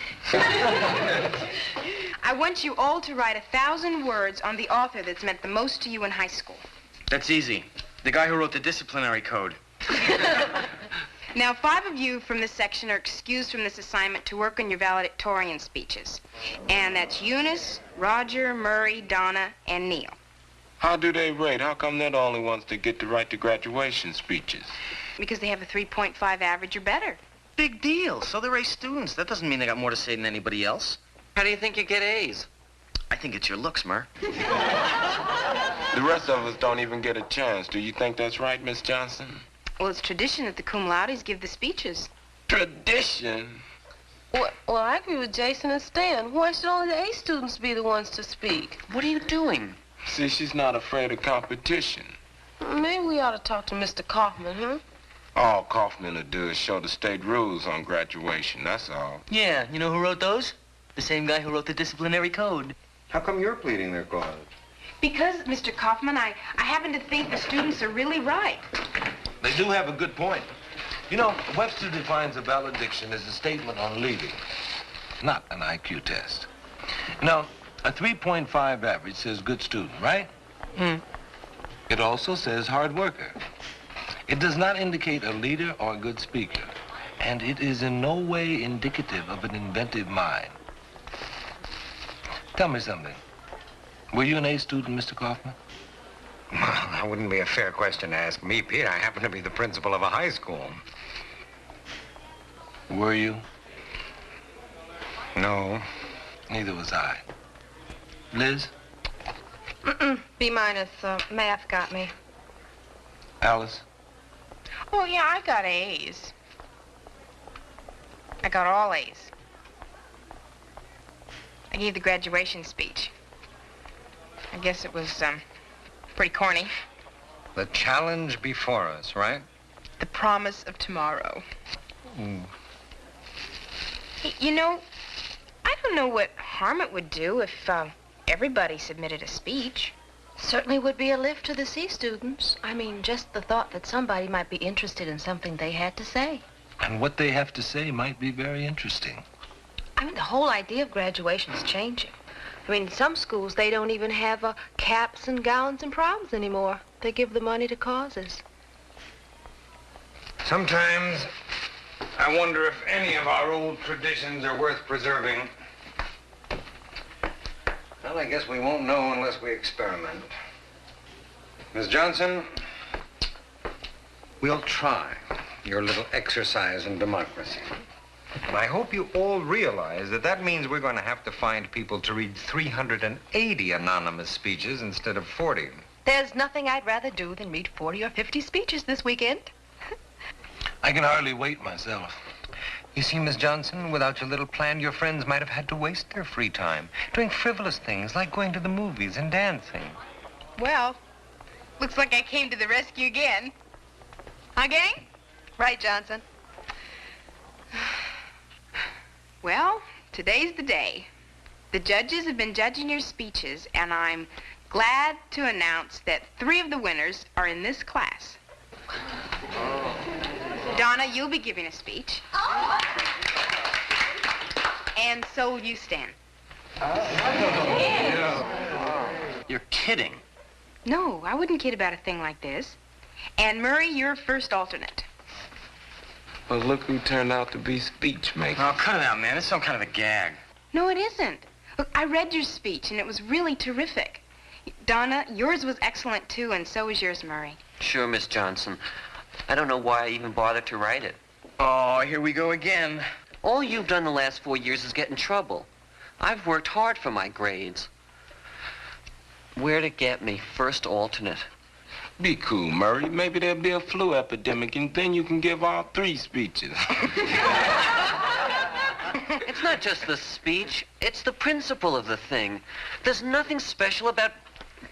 I want you all to write 1,000 words on the author that's meant the most to you in high school. That's easy. The guy who wrote the disciplinary code. Now, 5 of you from this section are excused from this assignment to work on your valedictorian speeches. And that's Eunice, Roger, Murray, Donna, and Neil. How do they rate? How come they're the only ones that get to write the graduation speeches? Because they have a 3.5 average or better. Big deal. So they're A students. That doesn't mean they got more to say than anybody else. How do you think you get A's? I think it's your looks, Mur. The rest of us don't even get a chance. Do you think that's right, Miss Johnson? Well, it's tradition that the cum laudes give the speeches. Tradition? Well, I agree with Jason and Stan. Why should only the A students be the ones to speak? What are you doing? See, she's not afraid of competition. Maybe we ought to talk to Mr. Kaufman, huh? All Kaufman will do is show the state rules on graduation, that's all. Yeah, you know who wrote those? The same guy who wrote the disciplinary code. How come you're pleading their cause? Because, Mr. Kaufman, I happen to think the students are really right. They do have a good point. You know, Webster defines a valediction as a statement on leaving, not an IQ test. Now, a 3.5 average says good student, right? It also says hard worker. It does not indicate a leader or a good speaker, and it is in no way indicative of an inventive mind. Tell me something. Were you an A student, Mr. Kaufman? Well, that wouldn't be a fair question to ask me, Pete. I happen to be the principal of a high school. Were you? No. Neither was I. Liz? B minus. Math got me. Alice? Oh, yeah, I got A's. I got all A's. I gave the graduation speech. I guess it was, pretty corny. The challenge before us, right? The promise of tomorrow. Ooh. You know, I don't know what harm it would do if, everybody submitted a speech. Certainly would be a lift to the C students. I mean, just the thought that somebody might be interested in something they had to say. And what they have to say might be very interesting. I mean, the whole idea of graduation is changing. I mean, in some schools, they don't even have caps and gowns and proms anymore. They give the money to causes. Sometimes I wonder if any of our old traditions are worth preserving. Well, I guess we won't know unless we experiment. Miss Johnson, we'll try your little exercise in democracy. And I hope you all realize that that means we're going to have to find people to read 380 anonymous speeches instead of 40. There's nothing I'd rather do than read 40 or 50 speeches this weekend. I can hardly wait myself. You see, Miss Johnson, without your little plan, your friends might have had to waste their free time doing frivolous things like going to the movies and dancing. Well, looks like I came to the rescue again. Huh, gang? Right, Johnson. Well, today's the day. The judges have been judging your speeches, and I'm glad to announce that 3 of the winners are in this class. Donna, you'll be giving a speech. And so will you, Stan. You're kidding. No, I wouldn't kid about a thing like this. And Murray, you're first alternate. Well, look who turned out to be speech maker. Oh, cut it out, man. It's some kind of a gag. No, it isn't. Look, I read your speech, and it was really terrific. Donna, yours was excellent, too, and so was yours, Murray. Sure, Miss Johnson. I don't know why I even bothered to write it. Oh, here we go again. All you've done the last 4 years is get in trouble. I've worked hard for my grades. Where'd it get me? First alternate. Be cool, Murray. Maybe there'll be a flu epidemic, and then you can give all 3 speeches. It's not just the speech. It's the principle of the thing. There's nothing special about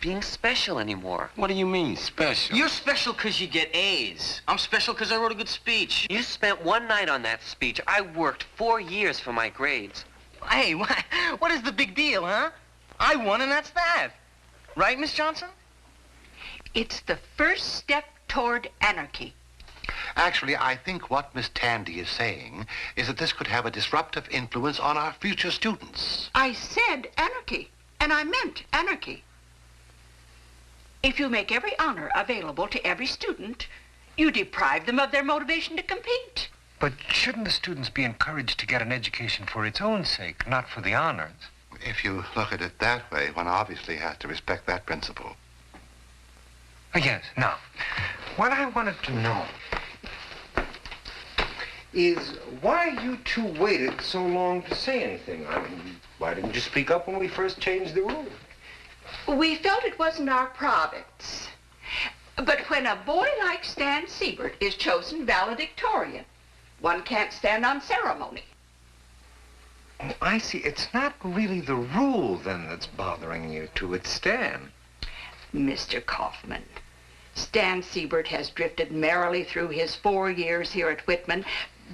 being special anymore. What do you mean, special? You're special because you get A's. I'm special because I wrote a good speech. You spent one night on that speech. I worked 4 years for my grades. Hey, what is the big deal, huh? I won and that's that. Right, Miss Johnson? It's the first step toward anarchy. Actually, I think what Miss Tandy is saying is that this could have a disruptive influence on our future students. I said anarchy, and I meant anarchy. If you make every honor available to every student, you deprive them of their motivation to compete. But shouldn't the students be encouraged to get an education for its own sake, not for the honors? If you look at it that way, one obviously has to respect that principle. Yes. Now, what I wanted to know is why you two waited so long to say anything. I mean, why didn't you speak up when we first changed the rule? We felt it wasn't our province. But when a boy like Stan Siebert is chosen valedictorian, one can't stand on ceremony. Oh, I see. It's not really the rule, then, that's bothering you two. It's Stan. Mr. Kaufman, Stan Siebert has drifted merrily through his 4 years here at Whitman,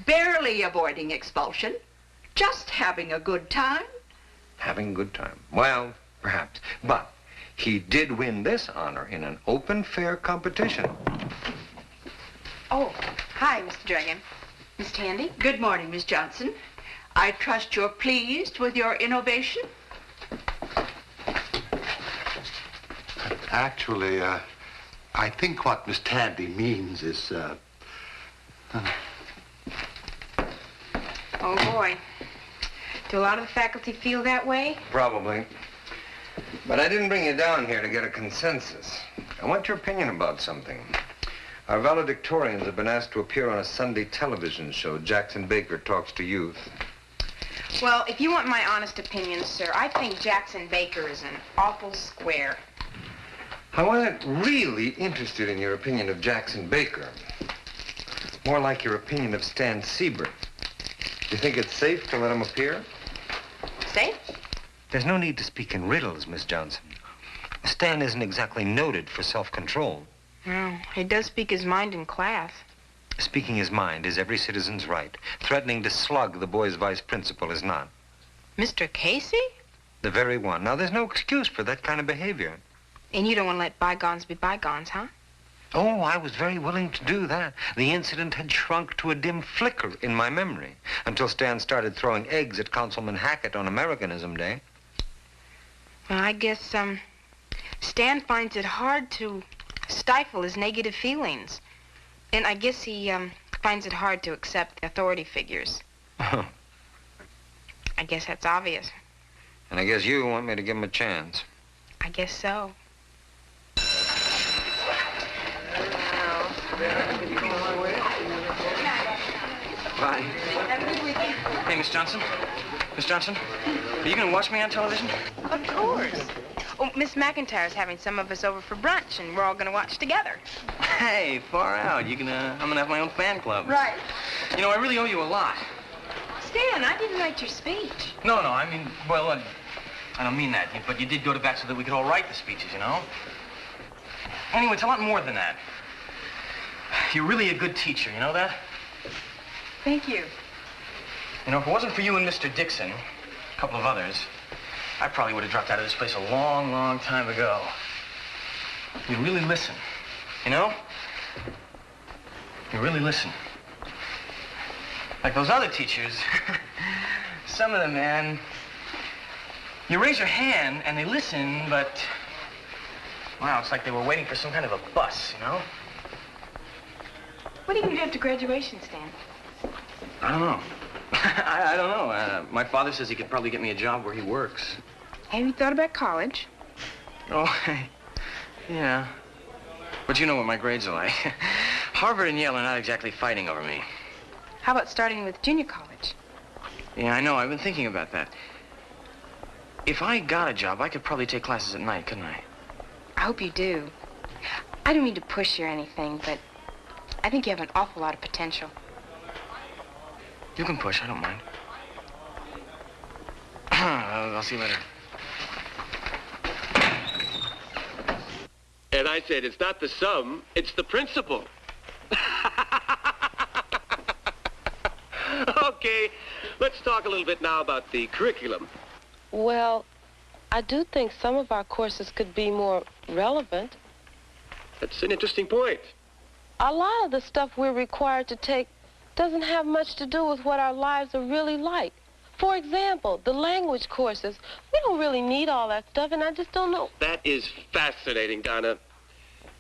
barely avoiding expulsion, just having a good time. Having a good time. Well, perhaps. But he did win this honor in an open, fair competition. Oh, hi, Mr. Dragon. Miss Tandy? Good morning, Miss Johnson. I trust you're pleased with your innovation? Actually, I think what Miss Tandy means is, Oh, boy. Do a lot of the faculty feel that way? Probably. But I didn't bring you down here to get a consensus. I want your opinion about something. Our valedictorians have been asked to appear on a Sunday television show. Jackson Baker Talks to Youth. Well, if you want my honest opinion, sir, I think Jackson Baker is an awful square. I wasn't really interested in your opinion of Jackson Baker. More like your opinion of Stan Siebert. Do you think it's safe to let him appear? Safe? There's no need to speak in riddles, Miss Johnson. Stan isn't exactly noted for self-control. Well, he does speak his mind in class. Speaking his mind is every citizen's right. Threatening to slug the boy's vice principal is not. Mr. Casey? The very one. Now, there's no excuse for that kind of behavior. And you don't want to let bygones be bygones, huh? Oh, I was very willing to do that. The incident had shrunk to a dim flicker in my memory until Stan started throwing eggs at Councilman Hackett on Americanism Day. Well, I guess, Stan finds it hard to stifle his negative feelings. And I guess he, finds it hard to accept authority figures. I guess that's obvious. And I guess you want me to give him a chance. I guess so. Bye. Hey, Miss Johnson. Miss Johnson, are you going to watch me on television? Of course. Oh, Miss McIntyre's having some of us over for brunch, and we're all going to watch together. Hey, far out. I'm going to have my own fan club. Right. You know, I really owe you a lot. Stan, I didn't write your speech. No, I mean, well, I don't mean that, but you did go to bat so that we could all write the speeches, you know? Anyway, it's a lot more than that. You're really a good teacher, you know that? Thank you. You know, if it wasn't for you and Mr. Dixon, a couple of others, I probably would have dropped out of this place a long, long time ago. You really listen, you know? You really listen. Like those other teachers, some of them, man, you raise your hand and they listen, but, wow, it's like they were waiting for some kind of a bus, you know? What are you going to do after graduation, Stan? I don't know. I don't know. My father says he could probably get me a job where he works. Have you thought about college? Oh, yeah. But you know what my grades are like. Harvard and Yale are not exactly fighting over me. How about starting with junior college? Yeah, I know. I've been thinking about that. If I got a job, I could probably take classes at night, couldn't I? I hope you do. I don't mean to push you or anything, but I think you have an awful lot of potential. You can push. I don't mind. I'll see you later. I said it's not the sum, it's the principle. Okay, let's talk a little bit now about the curriculum. Well, I do think some of our courses could be more relevant. That's an interesting point. A lot of the stuff we're required to take doesn't have much to do with what our lives are really like. For example, the language courses. We don't really need all that stuff, and I just don't know. That is fascinating, Donna.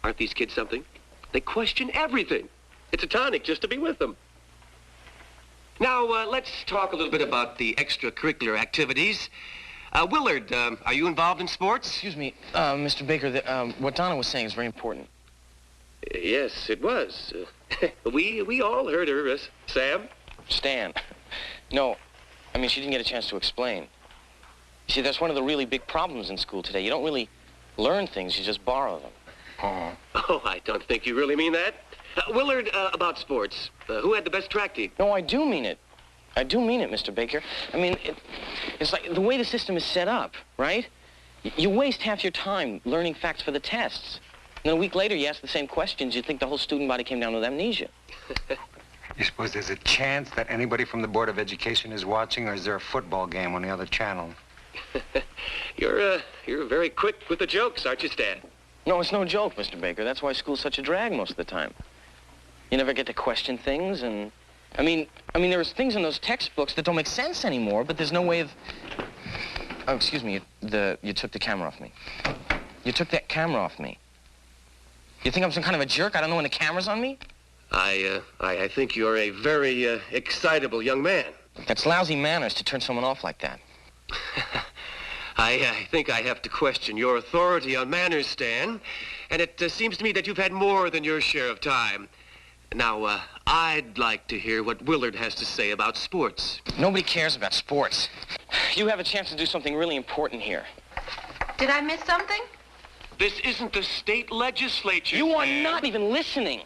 Aren't these kids something? They question everything. It's a tonic just to be with them. Now, let's talk a little bit about the extracurricular activities. Willard, are you involved in sports? Excuse me, Mr. Baker, what Donna was saying is very important. Yes, it was. We all heard her, Sam. Stan. No, I mean, she didn't get a chance to explain. You see, that's one of the really big problems in school today. You don't really learn things, you just borrow them. Oh, I don't think you really mean that. Willard, about sports. Who had the best track team? No, I do mean it. I do mean it, Mr. Baker. I mean, it's like the way the system is set up, right? You waste half your time learning facts for the tests. And then a week later, you ask the same questions, you'd think the whole student body came down with amnesia. You suppose there's a chance that anybody from the Board of Education is watching, or is there a football game on the other channel? You're very quick with the jokes, aren't you, Stan? No, it's no joke, Mr. Baker. That's why school's such a drag most of the time. You never get to question things, and... I mean, there's things in those textbooks that don't make sense anymore, but there's no way of... Oh, excuse me, you took the camera off me. You took that camera off me. You think I'm some kind of a jerk? I don't know when the camera's on me? I think you're a very, excitable young man. That's lousy manners to turn someone off like that. I think I have to question your authority on manners, Stan. And it seems to me that you've had more than your share of time. Now, I'd like to hear what Willard has to say about sports. Nobody cares about sports. You have a chance to do something really important here. Did I miss something? This isn't the state legislature, You are Stan. not even listening.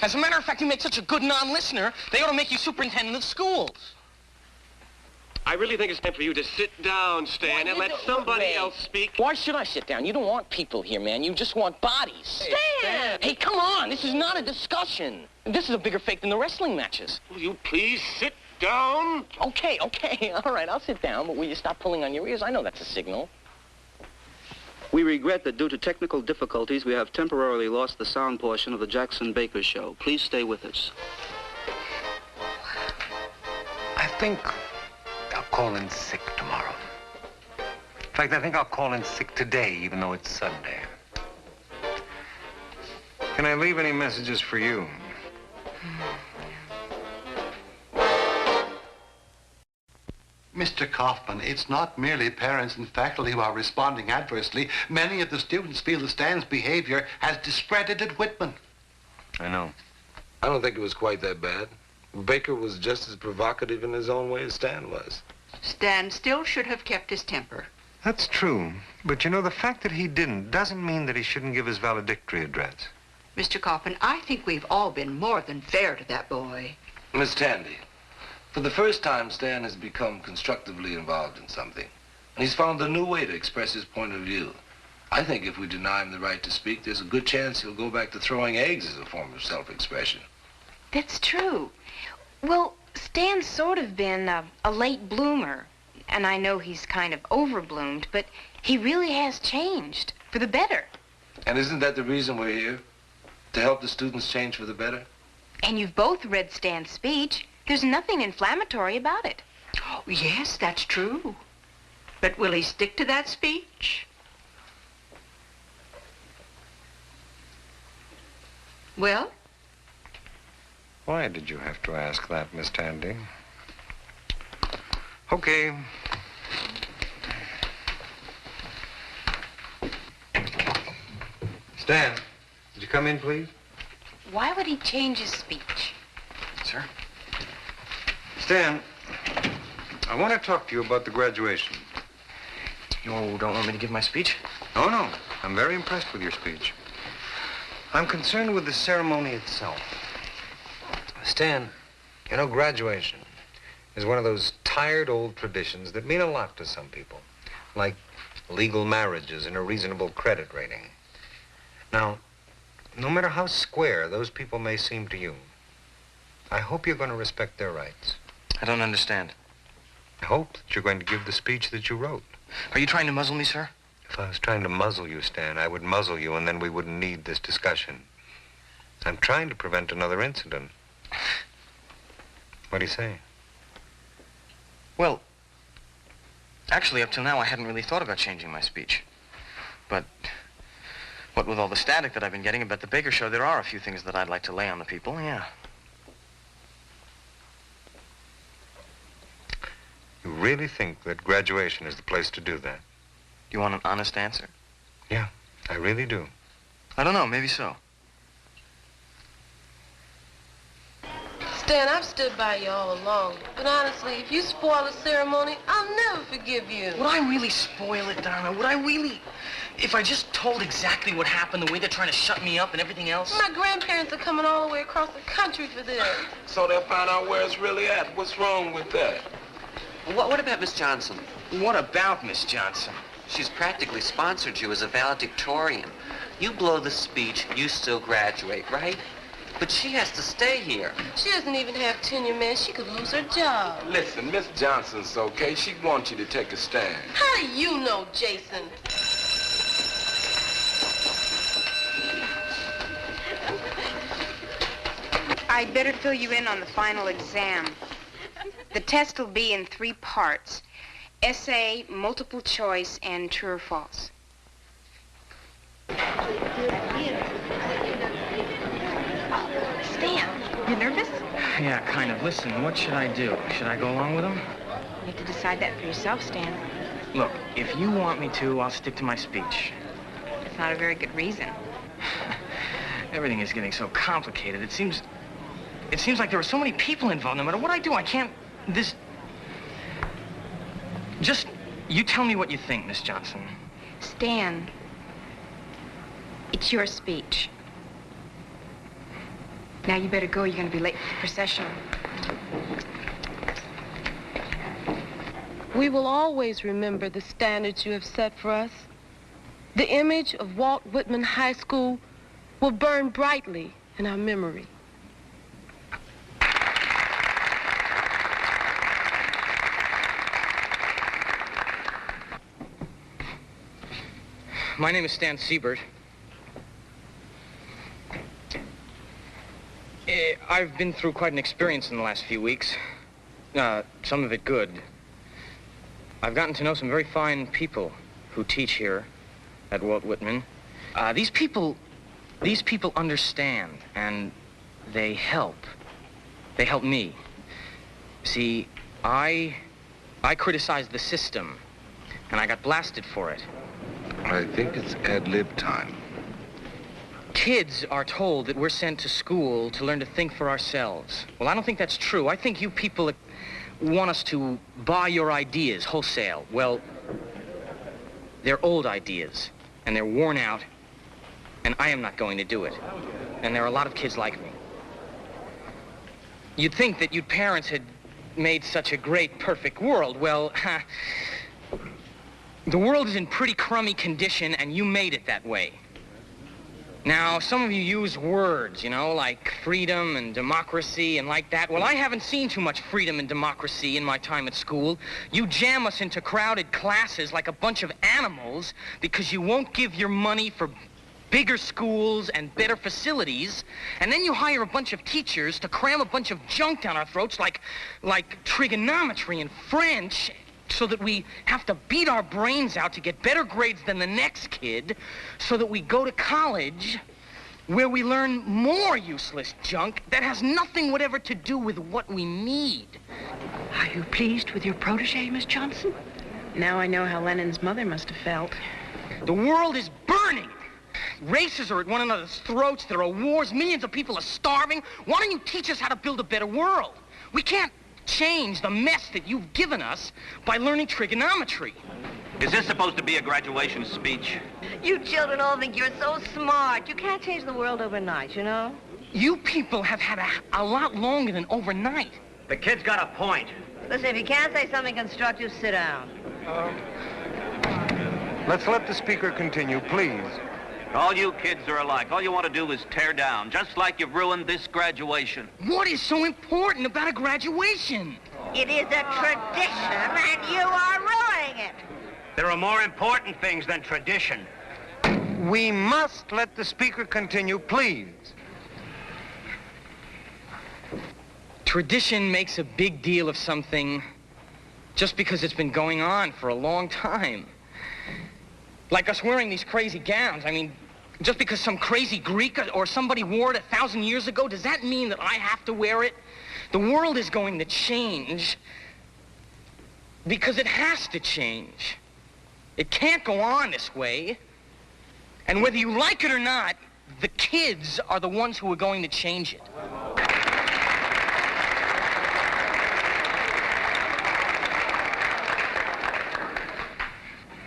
As a matter of fact, you make such a good non-listener, they ought to make you superintendent of schools. I really think it's time for you to sit down, Stan, and let somebody else speak. Why should I sit down? You don't want people here, man. You just want bodies. Stan! Hey, come on. This is not a discussion. This is a bigger fake than the wrestling matches. Will you please sit down? Okay. All right, I'll sit down, but will you stop pulling on your ears? I know that's a signal. We regret that due to technical difficulties, we have temporarily lost the sound portion of the Jackson Baker Show. Please stay with us. I think I'll call in sick tomorrow. In fact, I think I'll call in sick today, even though it's Sunday. Can I leave any messages for you? Mr. Kaufman, it's not merely parents and faculty who are responding adversely. Many of the students feel that Stan's behavior has discredited Whitman. I know. I don't think it was quite that bad. Baker was just as provocative in his own way as Stan was. Stan still should have kept his temper. That's true. But you know, the fact that he didn't doesn't mean that he shouldn't give his valedictory address. Mr. Kaufman, I think we've all been more than fair to that boy. Miss Tandy, for the first time, Stan has become constructively involved in something. And he's found a new way to express his point of view. I think if we deny him the right to speak, there's a good chance he'll go back to throwing eggs as a form of self-expression. That's true. Well, Stan's sort of been a late bloomer. And I know he's kind of overbloomed, but he really has changed for the better. And isn't that the reason we're here? To help the students change for the better? And you've both read Stan's speech. There's nothing inflammatory about it. Oh, yes, that's true. But will he stick to that speech? Well? Why did you have to ask that, Miss Tandy? Okay. Stan, would you come in, please? Why would he change his speech? Sir? Stan, I want to talk to you about the graduation. You don't want me to give my speech? Oh, no. I'm very impressed with your speech. I'm concerned with the ceremony itself. Stan, you know, graduation is one of those tired old traditions that mean a lot to some people, like legal marriages and a reasonable credit rating. Now, no matter how square those people may seem to you, I hope you're going to respect their rights. I don't understand. I hope that you're going to give the speech that you wrote. Are you trying to muzzle me, sir? If I was trying to muzzle you, Stan, I would muzzle you, and then we wouldn't need this discussion. I'm trying to prevent another incident. What do you say? Well, actually, up till now, I hadn't really thought about changing my speech. But what with all the static that I've been getting about the Baker Show, there are a few things that I'd like to lay on the people, yeah. You really think that graduation is the place to do that? You want an honest answer? Yeah, I really do. I don't know, maybe so. Stan, I've stood by you all along. But honestly, if you spoil the ceremony, I'll never forgive you. Would I really spoil it, Donna? Would I really... If I just told exactly what happened, the way they're trying to shut me up and everything else? My grandparents are coming all the way across the country for this. So they'll find out where it's really at. What's wrong with that? What about Miss Johnson? What about Miss Johnson? She's practically sponsored you as a valedictorian. You blow the speech, you still graduate, right? But she has to stay here. She doesn't even have tenure, man. She could lose her job. Listen, Miss Johnson's okay. She wants you to take a stand. How do you know, Jason? I'd better fill you in on the final exam. The test will be in 3 parts. Essay, multiple choice, and true or false. Stan, you nervous? Yeah, kind of. Listen, what should I do? Should I go along with them? You have to decide that for yourself, Stan. Look, if you want me to, I'll stick to my speech. It's not a very good reason. Everything is getting so complicated. It seems like there are so many people involved. No matter what I do, I can't... Just, you tell me what you think, Miss Johnson. Stan, it's your speech. Now you better go. You're going to be late for the procession. We will always remember the standards you have set for us. The image of Walt Whitman High School will burn brightly in our memory. My name is Stan Siebert. I've been through quite an experience in the last few weeks. Some of it good. I've gotten to know some very fine people who teach here at Walt Whitman. These people understand, and they help. They help me. See, I criticized the system, and I got blasted for it. I think it's ad-lib time. Kids are told that we're sent to school to learn to think for ourselves. Well, I don't think that's true. I think you people want us to buy your ideas wholesale. Well, they're old ideas, and they're worn out, and I am not going to do it. And there are a lot of kids like me. You'd think that you parents had made such a great, perfect world. Well, the world is in pretty crummy condition, and you made it that way. Now, some of you use words, you know, like freedom and democracy and like that. Well, I haven't seen too much freedom and democracy in my time at school. You jam us into crowded classes like a bunch of animals because you won't give your money for bigger schools and better facilities, and then you hire a bunch of teachers to cram a bunch of junk down our throats like trigonometry and French, so that we have to beat our brains out to get better grades than the next kid, so that we go to college where we learn more useless junk that has nothing whatever to do with what we need. Are you pleased with your protege, Miss Johnson? Now I know how Lenin's mother must have felt. The world is burning. Races are at one another's throats. There are wars. Millions of people are starving. Why don't you teach us how to build a better world? We can't change the mess that you've given us by learning trigonometry. Is this supposed to be a graduation speech? You children all think you're so smart. You can't change the world overnight, you know? You people have had a lot longer than overnight. The kid's got a point. Listen, if you can't say something constructive, sit down. Let's let the speaker continue, please. All you kids are alike. All you want to do is tear down, just like you've ruined this graduation. What is so important about a graduation? It is a tradition, and you are ruining it. There are more important things than tradition. We must let the speaker continue, please. Tradition makes a big deal of something just because it's been going on for a long time. Like us wearing these crazy gowns. I mean, just because some crazy Greek or somebody wore it 1,000 years ago, does that mean that I have to wear it? The world is going to change because it has to change. It can't go on this way. And whether you like it or not, the kids are the ones who are going to change it.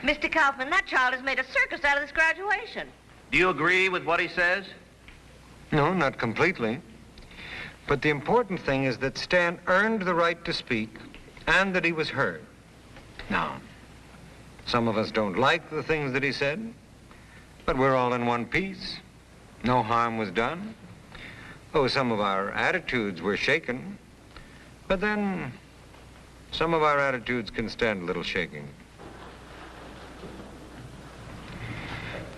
Mr. Kaufman, that child has made a circus out of this graduation. Do you agree with what he says? No, not completely. But the important thing is that Stan earned the right to speak and that he was heard. Now, some of us don't like the things that he said, but we're all in one piece. No harm was done. Oh, some of our attitudes were shaken, but then some of our attitudes can stand a little shaking.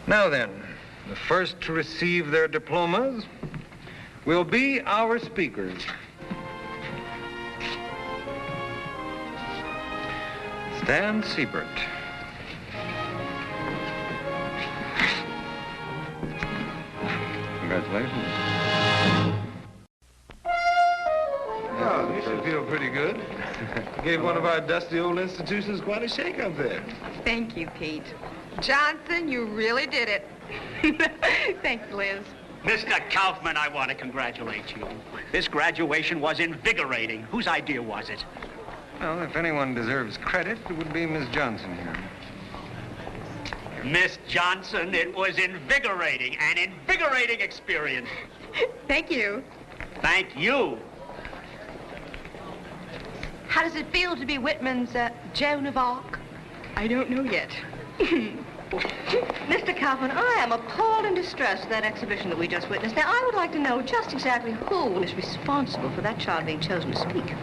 Now then, the first to receive their diplomas will be our speakers. Stan Siebert. Congratulations. Oh, you should feel pretty good. Gave one of our dusty old institutions quite a shake up there. Thank you, Pete. Johnson, you really did it. Thanks, Liz. Mr. Kaufman, I want to congratulate you. This graduation was invigorating. Whose idea was it? Well, if anyone deserves credit, it would be Miss Johnson here. Miss Johnson, it was invigorating, an invigorating experience. Thank you. Thank you. How does it feel to be Whitman's Joan of Arc? I don't know yet. Mr. Kaufman, I am appalled and distressed at that exhibition that we just witnessed. Now, I would like to know just exactly who is responsible for that child being chosen to speak.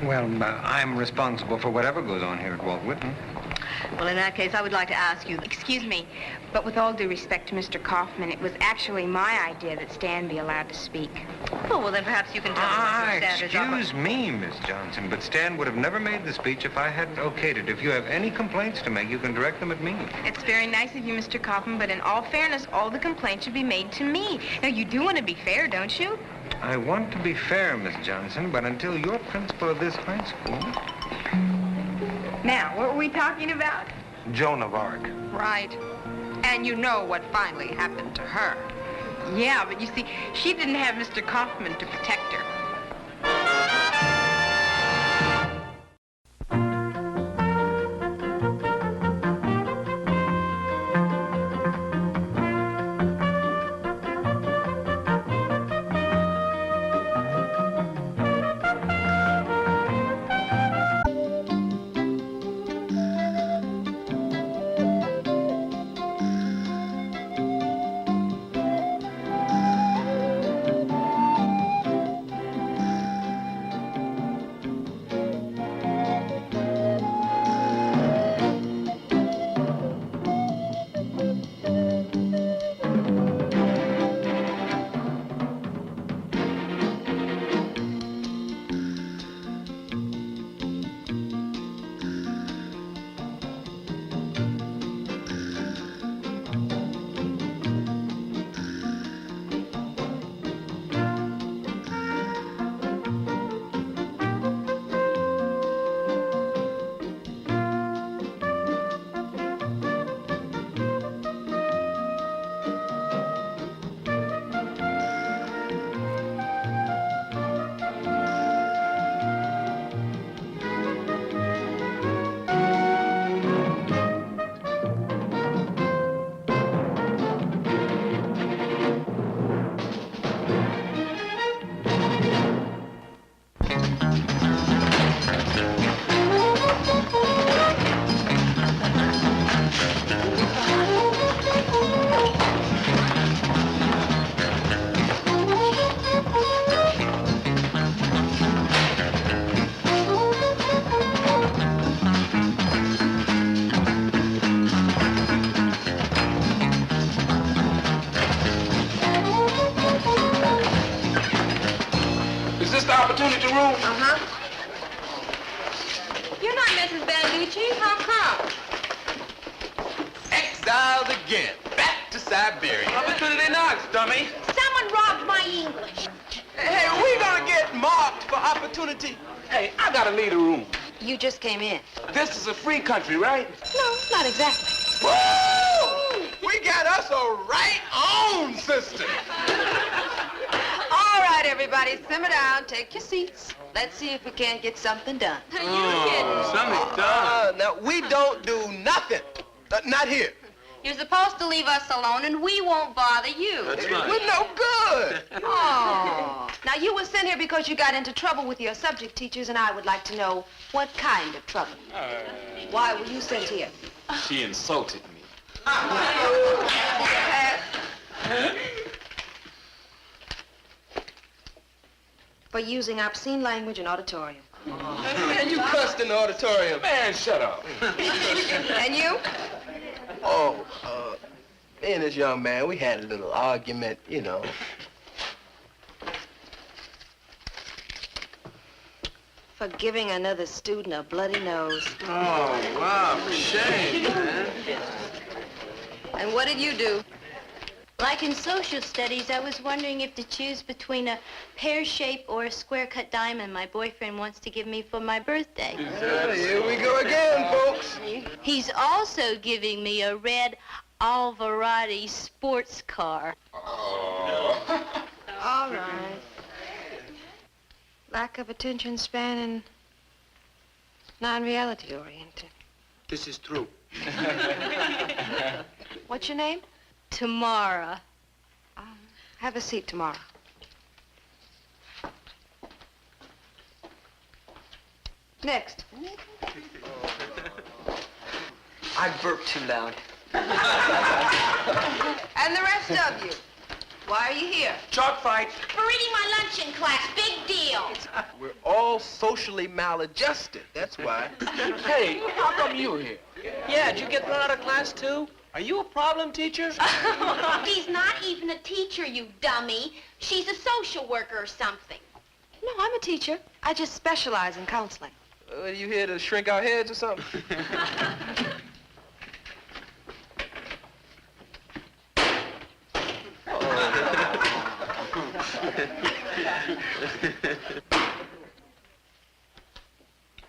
Well, I'm responsible for whatever goes on here at Walt Whitman. Well, in that case, I would like to ask you... Excuse me, but with all due respect to Mr. Kaufman, it was actually my idea that Stan be allowed to speak. Oh, well, then perhaps you can tell me what your standards are. Excuse me, Miss Johnson, but Stan would have never made the speech if I hadn't okayed it. If you have any complaints to make, you can direct them at me. It's very nice of you, Mr. Kaufman, but in all fairness, all the complaints should be made to me. Now, you do want to be fair, don't you? I want to be fair, Miss Johnson, but until you're principal of this high school... Now, what were we talking about? Joan of Arc. Right. And you know what finally happened to her. Yeah, but you see, she didn't have Mr. Kaufman to protect her. Is this the opportunity room? Uh-huh. You're not Mrs. Banducci. How come? Exiled again. Back to Siberia. Opportunity knocks, dummy. Someone robbed my English. Hey, we gonna get marked for opportunity. Hey, I gotta leave the room. You just came in. This is a free country, right? No, not exactly. Woo! We got us a right on system. All right, everybody, simmer down. Take your seats. Let's see if we can't get something done. You kidding? Something's done. Now, we don't do nothing. Not here. You're supposed to leave us alone, and we won't bother you. That's right. We're no good. Oh. Now, you were sent here because you got into trouble with your subject teachers, and I would like to know what kind of trouble. Why were you sent here? She insulted me. For using obscene language in auditorium. Man, you cussed in the auditorium. Man, shut up. And you? Oh, me and this young man, we had a little argument, you know. For giving another student a bloody nose. Oh, wow, for shame, man. And what did you do? Like in social studies, I was wondering if to choose between a pear-shaped or a square-cut diamond my boyfriend wants to give me for my birthday. Here we go again, folks. He's also giving me a red Alvarado sports car. Oh. All right. Lack of attention span and non-reality oriented. This is true. What's your name? Tamara. Have a seat, Tamara. Next. I burped too loud. And the rest of you. Why are you here? Chalk fight. For reading my lunch in class. Big deal. We're all socially maladjusted. That's why. Hey, how come you here? Yeah, did you get thrown out of class too? Are you a problem teacher? He's not even a teacher, you dummy. She's a social worker or something. No, I'm a teacher. I just specialize in counseling. Are you here to shrink our heads or something?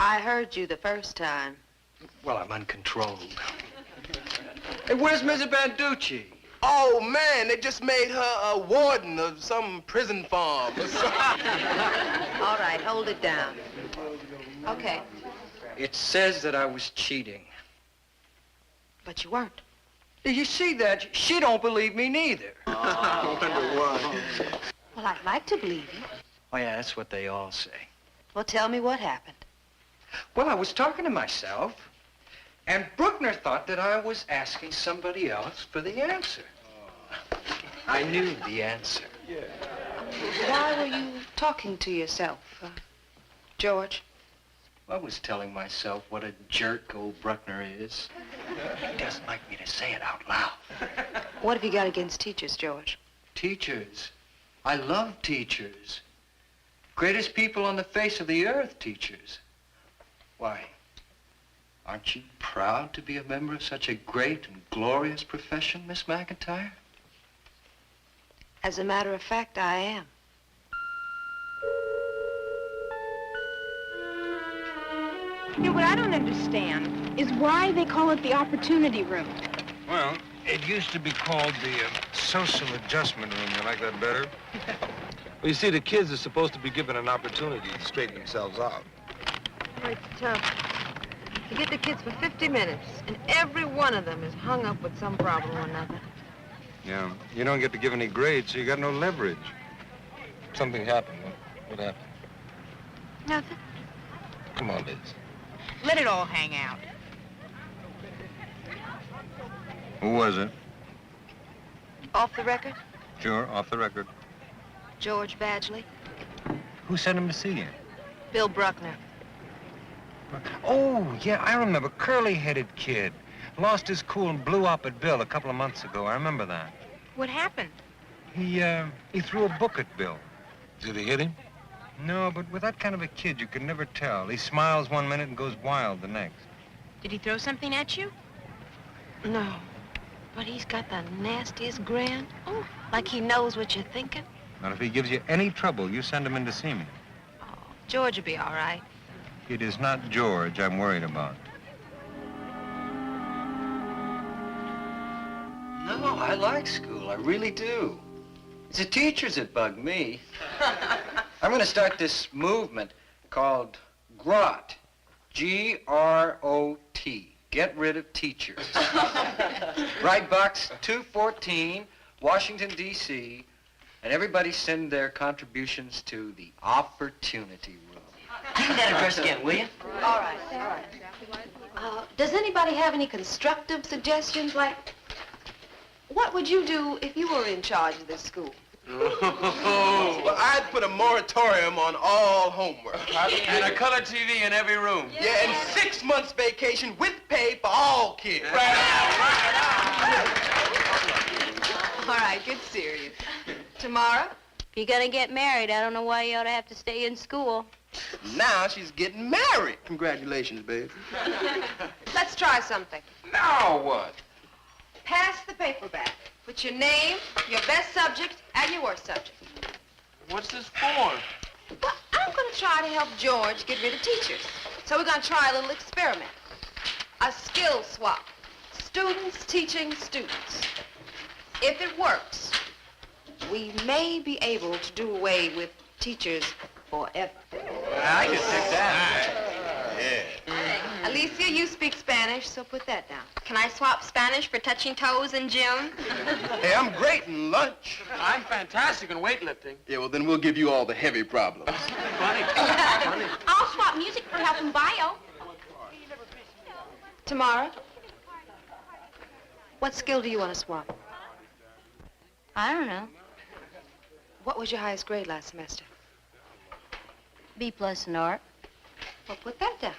I heard you the first time. Well, I'm uncontrolled. Hey, where's Mrs. Banducci? Oh, man, they just made her a warden of some prison farm or something. All right, hold it down. Okay, It says that I was cheating. but you weren't. You see that? She don't believe me neither. Well, I'd like to believe you. Oh, yeah, that's what they all say. Well, tell me what happened. Well, I was talking to myself, and Bruckner thought that I was asking somebody else for the answer. I knew the answer. Why were you talking to yourself, George? I was telling myself what a jerk old Bruckner is. He doesn't like me to say it out loud. What have you got against teachers, George? Teachers. I love teachers. Greatest people on the face of the earth, teachers. Why? Aren't you proud to be a member of such a great and glorious profession, Miss McIntyre? As a matter of fact, I am. You know, what I don't understand is why they call it the opportunity room. Well, it used to be called the social adjustment room. You like that better? Well, you see, the kids are supposed to be given an opportunity to straighten themselves out. Oh, it's tough. You get the kids for 50 minutes, and every one of them is hung up with some problem or another. Yeah, you don't get to give any grades, so you got no leverage. Something happened. What happened? Nothing. Come on, Liz. Let it all hang out. Who was it? Off the record, Sure, off the record. George Badgley, Who sent him to see you? Bill Bruckner. Oh, yeah, I remember. Curly-headed kid. Lost his cool and blew up at Bill a couple of months ago. I remember that. What happened? He threw a book at Bill. Did he hit him? No, but with that kind of a kid, you can never tell. He smiles one minute and goes wild the next. Did he throw something at you? No. But he's got the nastiest grin. Oh, like he knows what you're thinking. Now, if he gives you any trouble, you send him in to see me. George will be all right. It is not George I'm worried about. No, I like school. I really do. It's the teachers that bug me. I'm going to start this movement called GROT. G-R-O-T. Get rid of teachers. Write box 214, Washington, D.C., and everybody send their contributions to the Opportunity Room. Give me that address again, will you? All right, all right. Does anybody have any constructive suggestions? Like, what would you do if you were in charge of this school? Well, I'd put a moratorium on all homework. And a color TV in every room. Yeah, and 6 months vacation with pay for all kids. All right, get serious. Tomorrow? If you're gonna get married, I don't know why you ought to have to stay in school. Now she's getting married. Congratulations, baby. Let's try something. Now what? Pass the paper back. Put your name, your best subject, and your worst subject. What's this for? Well, I'm going to try to help George get rid of teachers. So we're going to try a little experiment. A skill swap. Students teaching students. If it works, we may be able to do away with teachers forever. I can take that. Alicia, you speak Spanish, so put that down. Can I swap Spanish for touching toes and gym? Hey, I'm great in lunch. I'm fantastic in weightlifting. Yeah, well, then we'll give you all the heavy problems. I'll swap music for help in bio. Tamara, what skill do you want to swap? I don't know. What was your highest grade last semester? B+ in art. Well, put that down.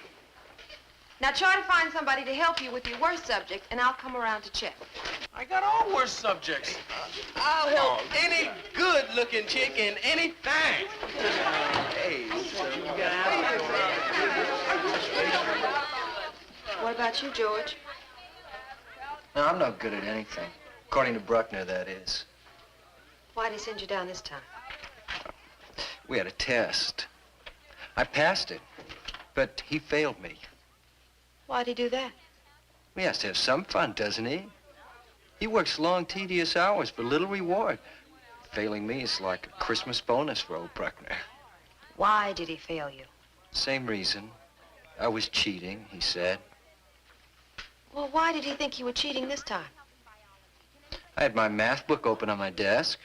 Now try to find somebody to help you with your worst subject, and I'll come around to check. I got all worst subjects. I'll help any good-looking chick in anything. Hey, What about you, George? No, I'm not good at anything. According to Bruckner, that is. Why'd he send you down this time? We had a test. I passed it, but he failed me. Why'd he do that? He has to have some fun, doesn't he? He works long, tedious hours for little reward. Failing me is like a Christmas bonus for old Bruckner. Why did he fail you? Same reason. I was cheating, he said. Well, why did he think you were cheating this time? I had my math book open on my desk.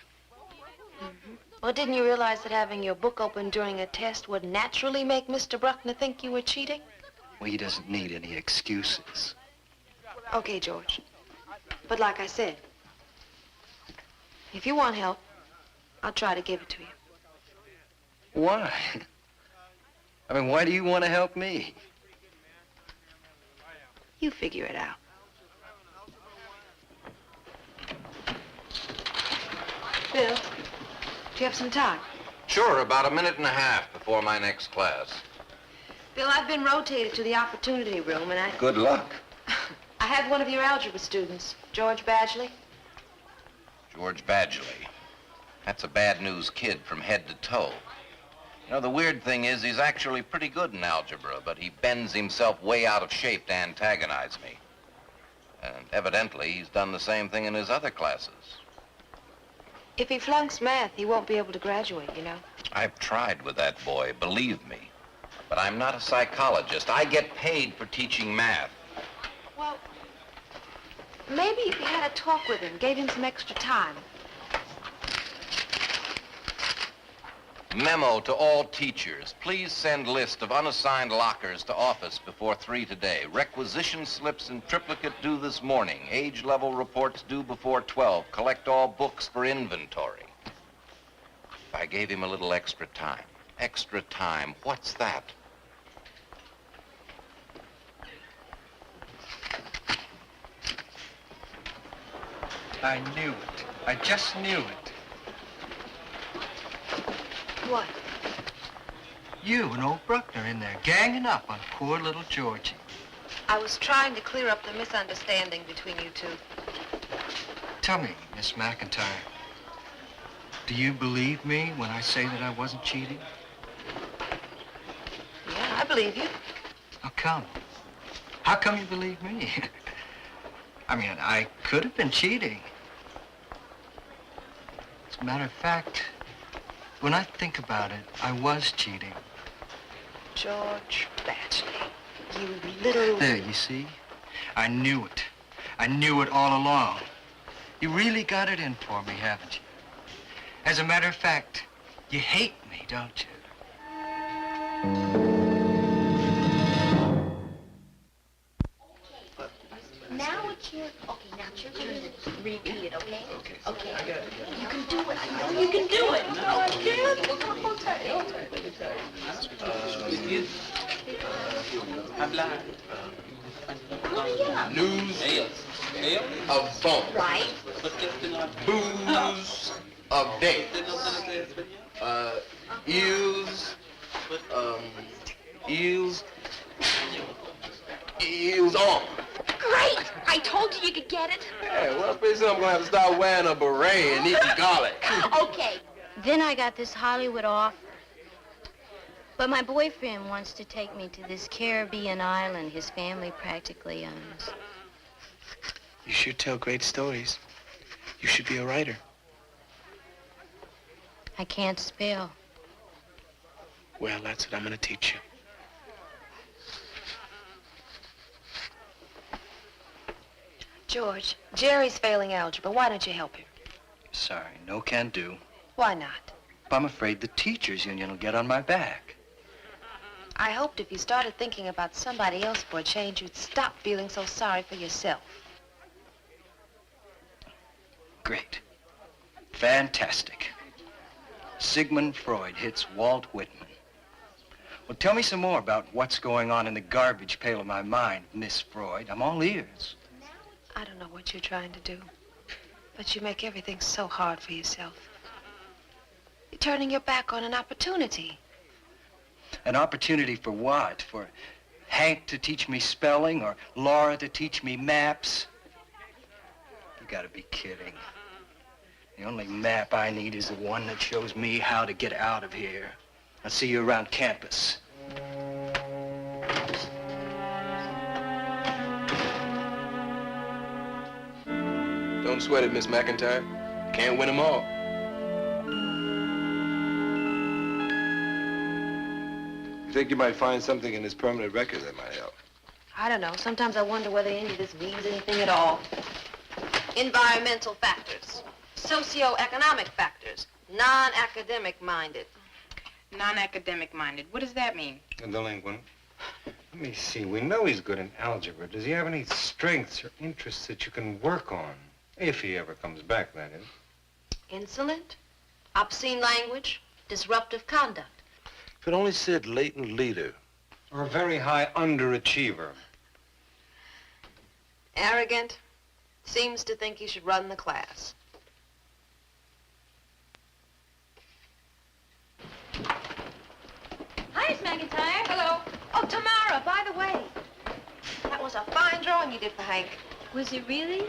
Well, didn't you realize that having your book open during a test would naturally make Mr. Bruckner think you were cheating? Well, he doesn't need any excuses. Okay, George. But like I said, if you want help, I'll try to give it to you. Why? I mean, why do you want to help me? You figure it out. Bill, do you have some time? Sure, about a minute and a half before my next class. Bill, I've been rotated to the Opportunity Room, and Good luck. I have one of your algebra students, George Badgley. George Badgley. That's a bad news kid from head to toe. You know, the weird thing is he's actually pretty good in algebra, but he bends himself way out of shape to antagonize me. And evidently, he's done the same thing in his other classes. If he flunks math, he won't be able to graduate, you know. I've tried with that boy, believe me. But I'm not a psychologist. I get paid for teaching math. Well, maybe if you had a talk with him, gave him some extra time. Memo to all teachers. Please send list of unassigned lockers to office before 3 today. Requisition slips in triplicate due this morning. Age level reports due before 12. Collect all books for inventory. If I gave him a little extra time. Extra time. What's that? I knew it. I just knew it. What? You and old Bruckner in there, ganging up on poor little Georgie. I was trying to clear up the misunderstanding between you two. Tell me, Miss McIntyre, do you believe me when I say that I wasn't cheating? Yeah, I believe you. How come? How come you believe me? I mean, I could have been cheating. As a matter of fact, when I think about it, I was cheating. George Badgley, you little... There, you see? I knew it. I knew it all along. You really got it in for me, haven't you? As a matter of fact, you hate me, don't you? Now it's your... Okay, now it's your turn to repeat it, okay? Okay. You can do it. I know you can do it. No, I can't. News of bone. Right. Booze of day. Eels on. Great! I told you you could get it. Yeah, well, pretty soon I'm gonna have to start wearing a beret and eating garlic. Okay. Then I got this Hollywood offer. But my boyfriend wants to take me to this Caribbean island his family practically owns. You sure tell great stories. You should be a writer. I can't spell. Well, that's what I'm gonna teach you. George, Jerry's failing algebra. Why don't you help him? Sorry, no can do. Why not? I'm afraid the teachers' union will get on my back. I hoped if you started thinking about somebody else for a change, you'd stop feeling so sorry for yourself. Great. Fantastic. Sigmund Freud hits Walt Whitman. Well, tell me some more about what's going on in the garbage pail of my mind, Miss Freud. I'm all ears. I don't know what you're trying to do, but you make everything so hard for yourself. You're turning your back on an opportunity. An opportunity for what? For Hank to teach me spelling or Laura to teach me maps? You gotta be kidding. The only map I need is the one that shows me how to get out of here. I'll see you around campus. Don't sweat it, Miss McIntyre. Can't win them all. You think you might find something in this permanent record that might help? I don't know. Sometimes I wonder whether any of this means anything at all. Environmental factors, socioeconomic factors, non-academic minded. Non-academic minded. What does that mean? A delinquent. Let me see. We know he's good in algebra. Does he have any strengths or interests that you can work on? If he ever comes back, that is. Insolent, obscene language, disruptive conduct. If it only said latent leader. Or a very high underachiever. Arrogant, seems to think he should run the class. Hi, Miss McIntyre. Hello. Oh, Tamara, by the way, that was a fine drawing you did for Hank. Was it really?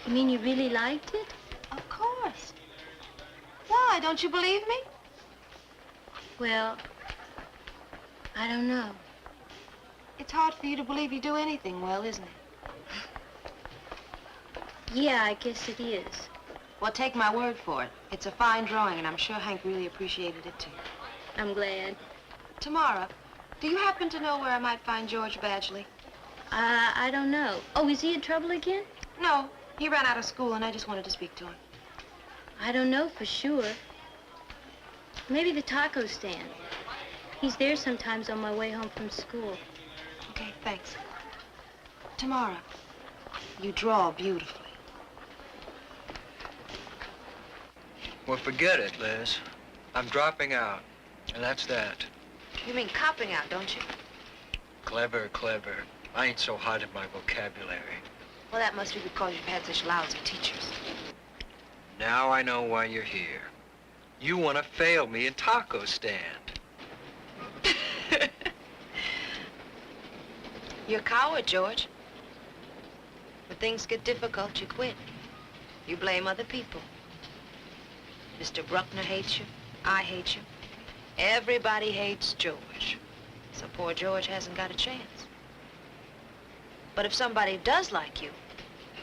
You mean you really liked it? Of course. Why, don't you believe me? Well, I don't know. It's hard for you to believe you do anything well, isn't it? Yeah, I guess it is. Well, take my word for it. It's a fine drawing, and I'm sure Hank really appreciated it, too. I'm glad. Tamara, do you happen to know where I might find George Badgley? I don't know. Oh, is he in trouble again? No, he ran out of school, and I just wanted to speak to him. I don't know for sure. Maybe the taco stand. He's there sometimes on my way home from school. Okay, thanks. Tamara, you draw beautifully. Well, forget it, Liz. I'm dropping out, and that's that. You mean copping out, don't you? Clever, clever. I ain't so hot in my vocabulary. Well, that must be because you've had such lousy teachers. Now I know why you're here. You want to fail me in taco stand. You're a coward, George. When things get difficult, you quit. You blame other people. Mr. Bruckner hates you. I hate you. Everybody hates George. So poor George hasn't got a chance. But if somebody does like you,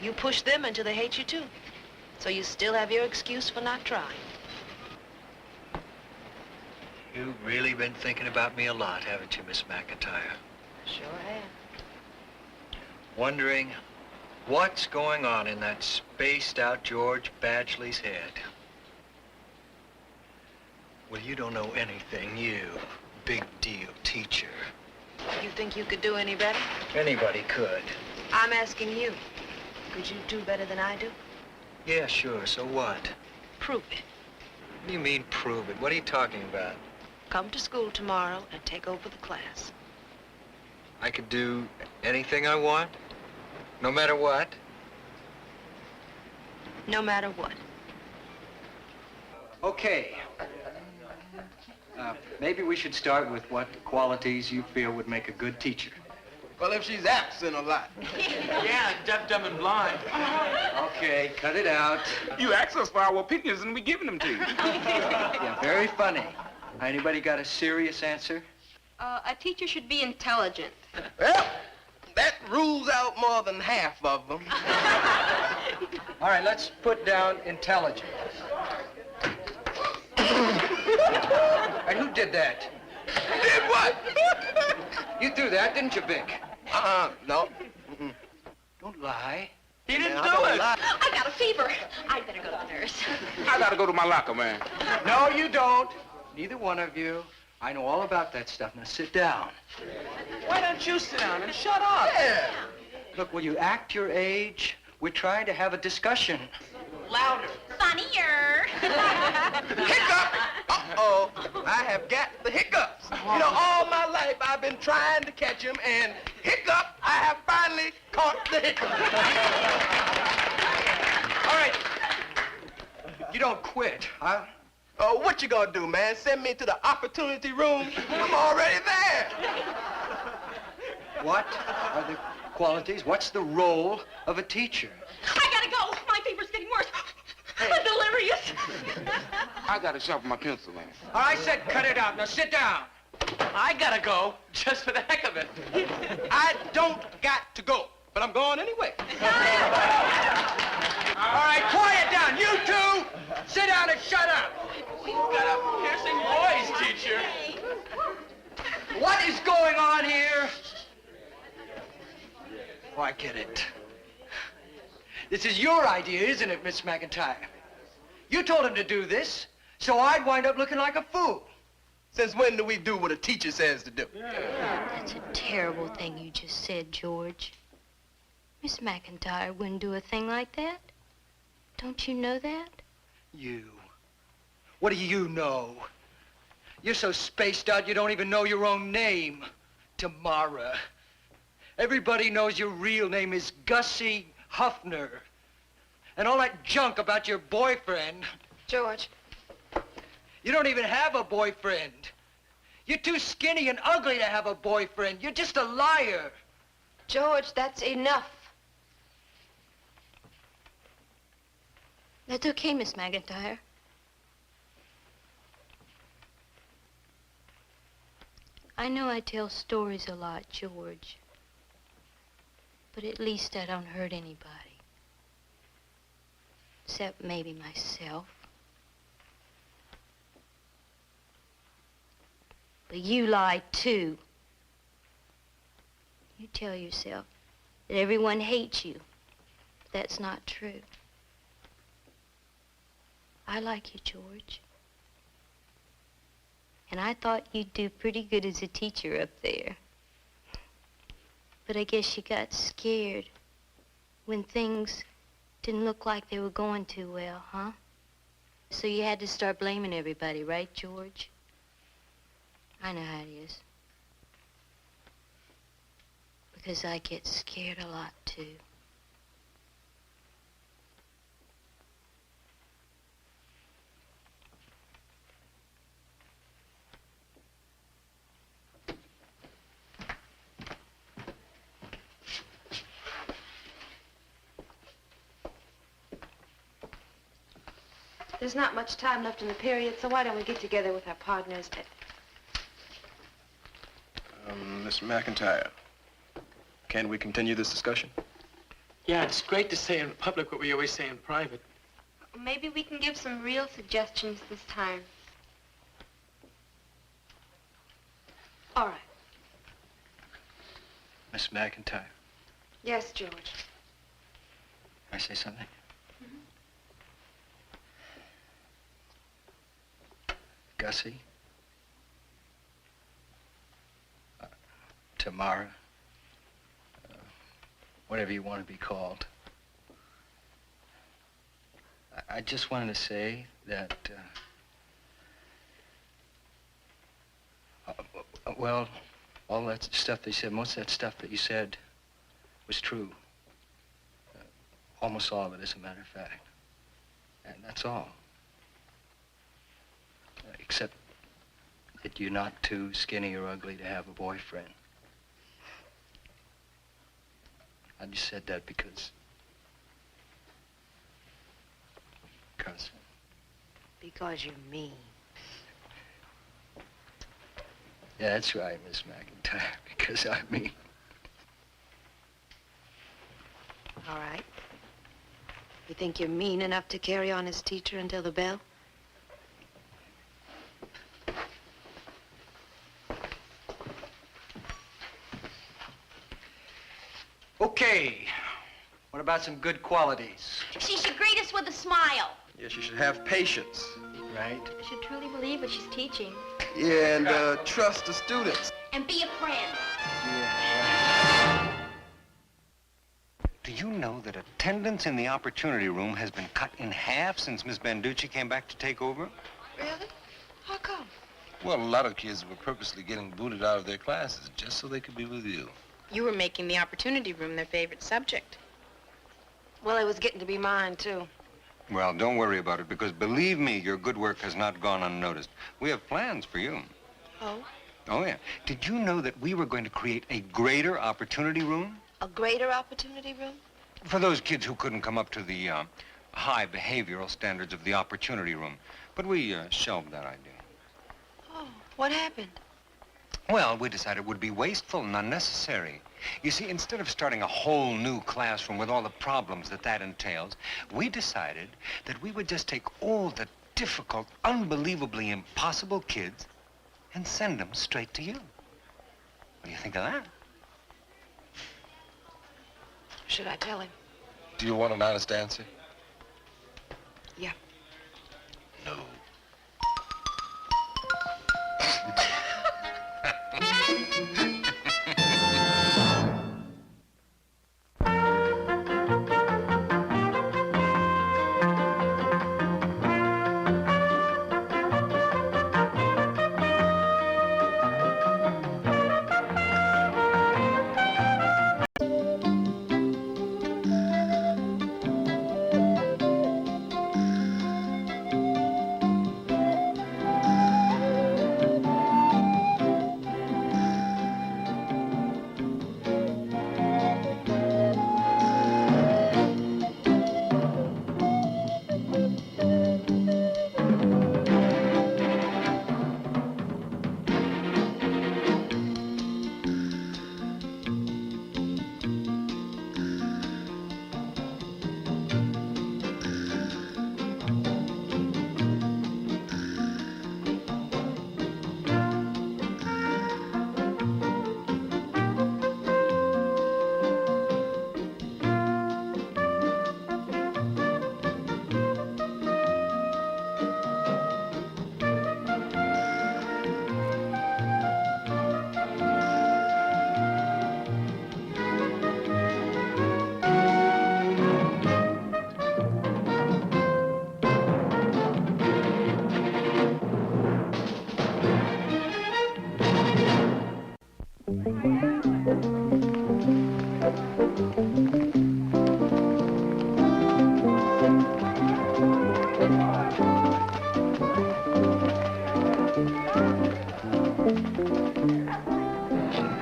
you push them until they hate you too. So you still have your excuse for not trying. You've really been thinking about me a lot, haven't you, Miss McIntyre? Sure have. Wondering what's going on in that spaced-out George Badgley's head. Well, you don't know anything, you big deal teacher. You think you could do any better? Anybody could. I'm asking you. Could you do better than I do? Yeah, sure, so what? Prove it. What do you mean, prove it? What are you talking about? Come to school tomorrow and take over the class. I could do anything I want? No matter what? No matter what. Okay. Maybe we should start with what qualities you feel would make a good teacher. Well, if she's absent a lot. Yeah, deaf, dumb, and blind. Okay, cut it out. You ask us for our opinions and we giving them to you. Yeah, very funny. Anybody got a serious answer? A teacher should be intelligent. Well, that rules out more than half of them. All right, let's put down intelligent. And who did that? Did what? You threw that, didn't you, Vic? No. Don't lie. He didn't Man, do it. I got a fever. I better go to the nurse. I gotta go to my locker, man. No, you don't. Neither one of you. I know all about that stuff. Now sit down. Why don't you sit down and shut up? Yeah. Look, will you act your age? We're trying to have a discussion. Louder. Funnier. Hiccup! Uh-oh. I have got the hiccups. You know, all my life I've been trying to catch him, and hiccup, I have finally caught the hiccup. All right. You don't quit, huh? Oh, what you gonna do, man? Send me to the opportunity room? I'm already there. What are the qualities? What's the role of a teacher? I gotta go. My fever's getting worse. I'm delirious. I gotta sharpen my pencil, man. I said cut it out. Now sit down. I gotta go, just for the heck of it. I don't got to go, but I'm going anyway. All right, quiet down. You two, sit down and shut up. You've got a piercing voice, teacher. What is going on here? Oh, I get it. This is your idea, isn't it, Miss McIntyre? You told him to do this, so I'd wind up looking like a fool. Since when do we do what a teacher says to do? That's a terrible thing you just said, George. Miss McIntyre wouldn't do a thing like that. Don't you know that? You. What do you know? You're so spaced out you don't even know your own name. Tamara. Everybody knows your real name is Gussie Huffner. And all that junk about your boyfriend. George. You don't even have a boyfriend. You're too skinny and ugly to have a boyfriend. You're just a liar. George, that's enough. That's okay, Miss McIntyre. I know I tell stories a lot, George. But at least I don't hurt anybody. Except maybe myself. But you lie too. You tell yourself that everyone hates you. But that's not true. I like you, George. And I thought you'd do pretty good as a teacher up there. But I guess you got scared when things didn't look like they were going too well, huh? So you had to start blaming everybody, right, George? I know how it is. Because I get scared a lot, too. There's not much time left in the period, so why don't we get together with our partners at... Miss McIntyre, can we continue this discussion? Yeah, it's great to say in public what we always say in private. Maybe we can give some real suggestions this time. All right. Miss McIntyre, Yes, George. can I say something? Gussie, Tamara, whatever you want to be called. I just wanted to say that, well, all that stuff they said, most of that stuff that you said was true. Almost all of it, as a matter of fact. And that's all. Except that you're not too skinny or ugly to have a boyfriend. I just said that because... Because you're mean. Yeah, that's right, Miss McIntyre, because I mean... All right. You think you're mean enough to carry on as teacher until the bell? Okay. What about some good qualities? She should greet us with a smile. Yes, you should have patience. Right. She should truly believe what she's teaching. Yeah, and trust the students. And be a friend. Do you know that attendance in the opportunity room has been cut in half since Miss Banducci came back to take over? Really? How come? Well, a lot of kids were purposely getting booted out of their classes just so they could be with you. You were making the opportunity room their favorite subject. Well, it was getting to be mine, too. Well, don't worry about it, because believe me, your good work has not gone unnoticed. We have plans for you. Oh? Oh, yeah. Did you know that we were going to create a greater opportunity room? A greater opportunity room? For those kids who couldn't come up to the high behavioral standards of the opportunity room. But we shelved that idea. Oh, what happened? Well, we decided it would be wasteful and unnecessary. You see, instead of starting a whole new classroom with all the problems that entails, we decided that we would just take all the difficult, unbelievably impossible kids and send them straight to you. What do you think of that? Should I tell him? Do you want an honest answer? Yeah. No.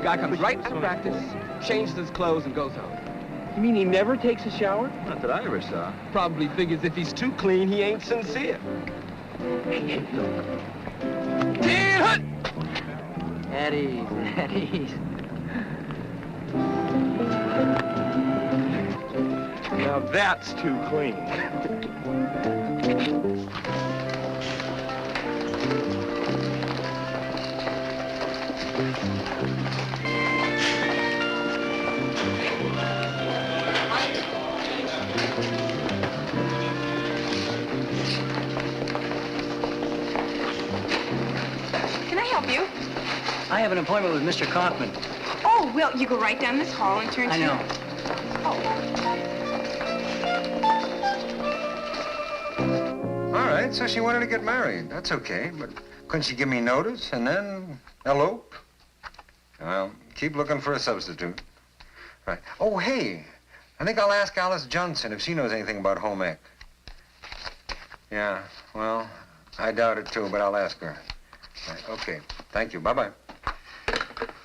Guy comes right out of practice, changes his clothes, and goes home. You mean he never takes a shower? Not that I ever saw. Probably figures if he's too clean, he ain't sincere. At ease, at ease. Now that's too clean. Can I help you? I have an appointment with Mr. Kaufman. Oh, well, you go right down this hall and turn to... I know. All right, so she wanted to get married. That's okay, but couldn't she give me notice and then elope? Well, keep looking for a substitute. Right. Oh, hey, I think I'll ask Alice Johnson if she knows anything about home ec. Yeah, well, I doubt it too, but I'll ask her. Right, okay, thank you. Bye-bye.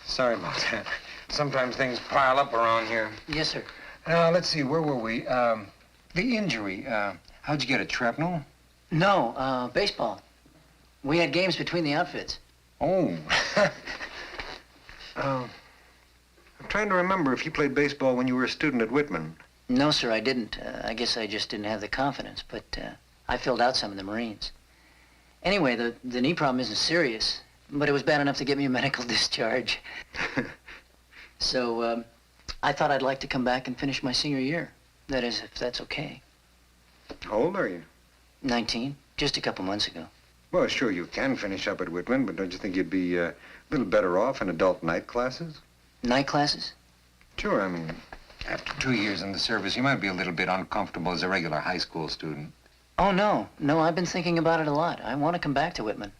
Sorry about that. Sometimes things pile up around here. Yes, sir. Let's see, where were we? The injury, how'd you get it, shrapnel? No, baseball. We had games between the outfits. Oh. I'm trying to remember if you played baseball when you were a student at Whitman. No, sir, I didn't. I guess I just didn't have the confidence, but I filled out some of the Marines. Anyway, the knee problem isn't serious, but it was bad enough to get me a medical discharge. So, I thought I'd like to come back and finish my senior year. That is, if that's okay. How old are you? 19, just a couple months ago. Well, sure, you can finish up at Whitman, but don't you think you'd be a little better off in adult night classes? Night classes? Sure, I mean, after 2 years in the service, you might be a little bit uncomfortable as a regular high school student. Oh, no. No, I've been thinking about it a lot. I want to come back to Whitman.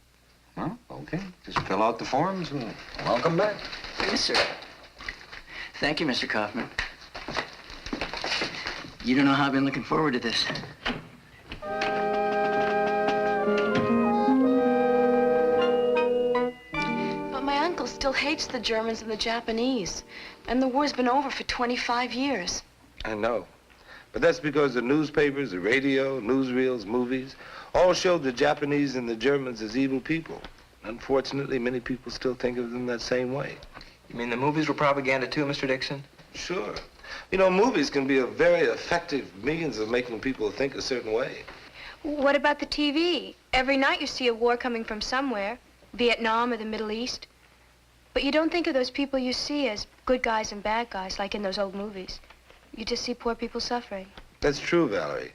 Well, okay. Just fill out the forms and welcome back. Yes, sir. Thank you, Mr. Kaufman. You don't know how I've been looking forward to this. But my uncle still hates the Germans and the Japanese. And the war's been over for 25 years. I know. But that's because the newspapers, the radio, newsreels, movies, all showed the Japanese and the Germans as evil people. Unfortunately, many people still think of them that same way. You mean the movies were propaganda too, Mr. Dixon? Sure. You know, movies can be a very effective means of making people think a certain way. What about the TV? Every night you see a war coming from somewhere, Vietnam or the Middle East. But you don't think of those people you see as good guys and bad guys, like in those old movies. You just see poor people suffering. That's true, Valerie.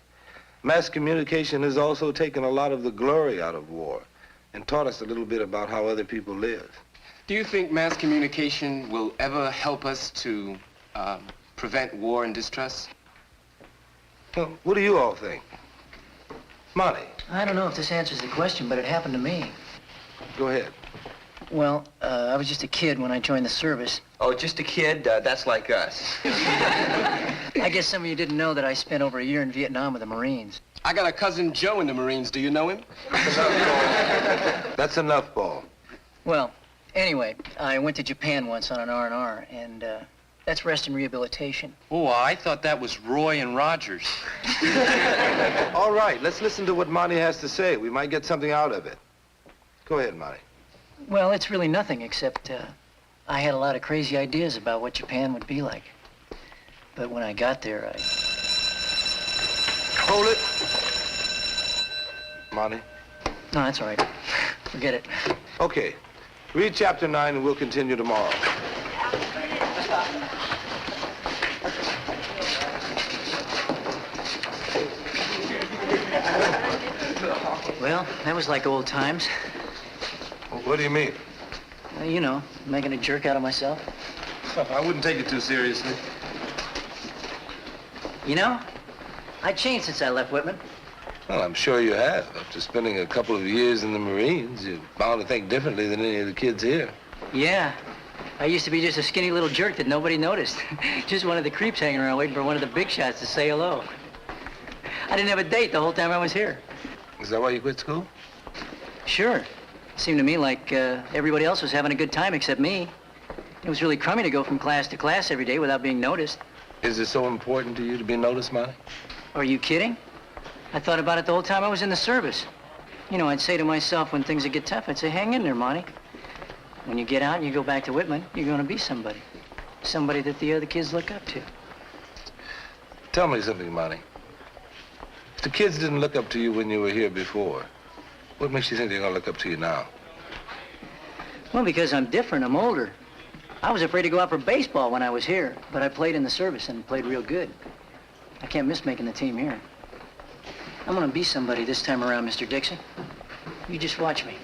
Mass communication has also taken a lot of the glory out of war and taught us a little bit about how other people live. Do you think mass communication will ever help us to prevent war and distrust? Well, what do you all think? Monty. I don't know if this answers the question, but it happened to me. Go ahead. Well, I was just a kid when I joined the service. Oh, just a kid? That's like us. I guess some of you didn't know that I spent over a year in Vietnam with the Marines. I got a cousin Joe in the Marines. Do you know him? That's enough, Paul. Well, anyway, I went to Japan once on an R&R, and that's rest and rehabilitation. Oh, I thought that was Roy and Rogers. All right, let's listen to what Monty has to say. We might get something out of it. Go ahead, Monty. Well, it's really nothing, except I had a lot of crazy ideas about what Japan would be like. But when I got there, I... Hold it. Monty. No, that's all right. Forget it. Okay. Read chapter 9 and we'll continue tomorrow. Well, that was like old times. What do you mean? You know, making a jerk out of myself. I wouldn't take it too seriously. You know, I changed since I left Whitman. Well, I'm sure you have. After spending a couple of years in the Marines, you're bound to think differently than any of the kids here. Yeah. I used to be just a skinny little jerk that nobody noticed. Just one of the creeps hanging around waiting for one of the big shots to say hello. I didn't have a date the whole time I was here. Is that why you quit school? Sure. Seemed to me like everybody else was having a good time except me. It was really crummy to go from class to class every day without being noticed. Is it so important to you to be noticed, Monty? Are you kidding? I thought about it the whole time I was in the service. You know, I'd say to myself when things would get tough, I'd say, hang in there, Monty. When you get out and you go back to Whitman, you're going to be somebody. Somebody that the other kids look up to. Tell me something, Monty. If the kids didn't look up to you when you were here before, what makes you think they're going to look up to you now? Well, because I'm different. I'm older. I was afraid to go out for baseball when I was here, but I played in the service and played real good. I can't miss making the team here. I'm going to be somebody this time around, Mr. Dixon. You just watch me.